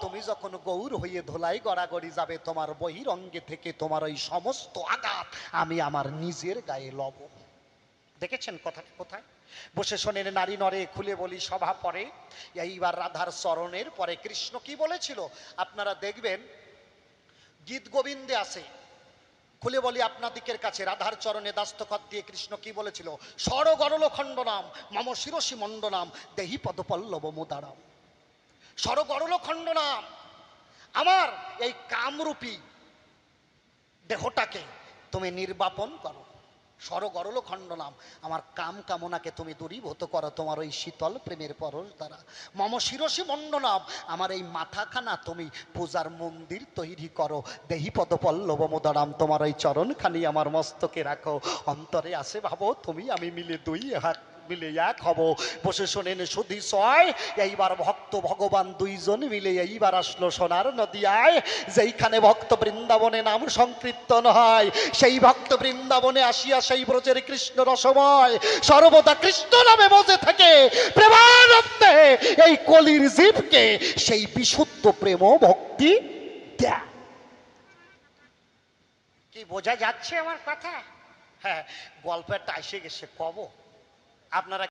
তুমি যখন গৌর হয়ে ধোলাই গড়াগড়ি যাবে, তোমার বহির অঙ্গে থেকে তোমার ওই সমস্ত আঘাত আমি আমার নিজের গায়ে লব। দেখেছেন কথাটা কোথায়? বসে শোনেন, নারী নরে, খুলে বলি সভা পরে। এইবার রাধার চরণের পরে কৃষ্ণ কি বলেছিল আপনারা দেখবেন, গীত গোবিন্দে আছে। খুলে বলি আপনাদিকের কাছে, রাধার চরণে দাস্তখত দিয়ে কৃষ্ণ কি বলেছিল? সর গরল খণ্ডনাম মম শিরসি মণ্ডনাম দেহি পদপল্লব মুদারাম। সর গরল খণ্ডনাম, আমার এই কামরূপী দেহটাকে তুমি নির্বাপন করো। সরগরল খণ্ডনাম, আমার কাম কামনাকে তুমি দূরীভূত করো তোমার ওই শীতল প্রেমের পরশ দ্বারা। মম শিরসি মণ্ডনাম, আমার এই মাথাখানা তুমি পূজার মন্দির তৈরি করো। দেহি পদ পল্লব মোদারাম, তোমার ওই চরণখানি আমার মস্তকে রাখো। অন্তরে আসে ভাবো, তুমি আমি মিলে দুই হাত মিলে এক হব। বসে শোনেন সুধী সয়, এইবার ভক্ত ভগবান দুইজন মিলে এইবার আসলো সোনার নদিয়ায়। যেইখানে ভক্ত বৃন্দাবনে নাম সংকীর্তন হয়, সেই ভক্ত বৃন্দাবনে আসিয়া সেই ব্রজের কৃষ্ণ রসময় সর্বদা কৃষ্ণ নামে বসে থাকে প্রেমানন্দে এই কলির জীবকে সেই বিশুদ্ধ প্রেম ভক্তি দেয়। কি বোঝা যাচ্ছে আমার কথা? হ্যাঁ, গল্পটা এসে গেছে কব। আপনারা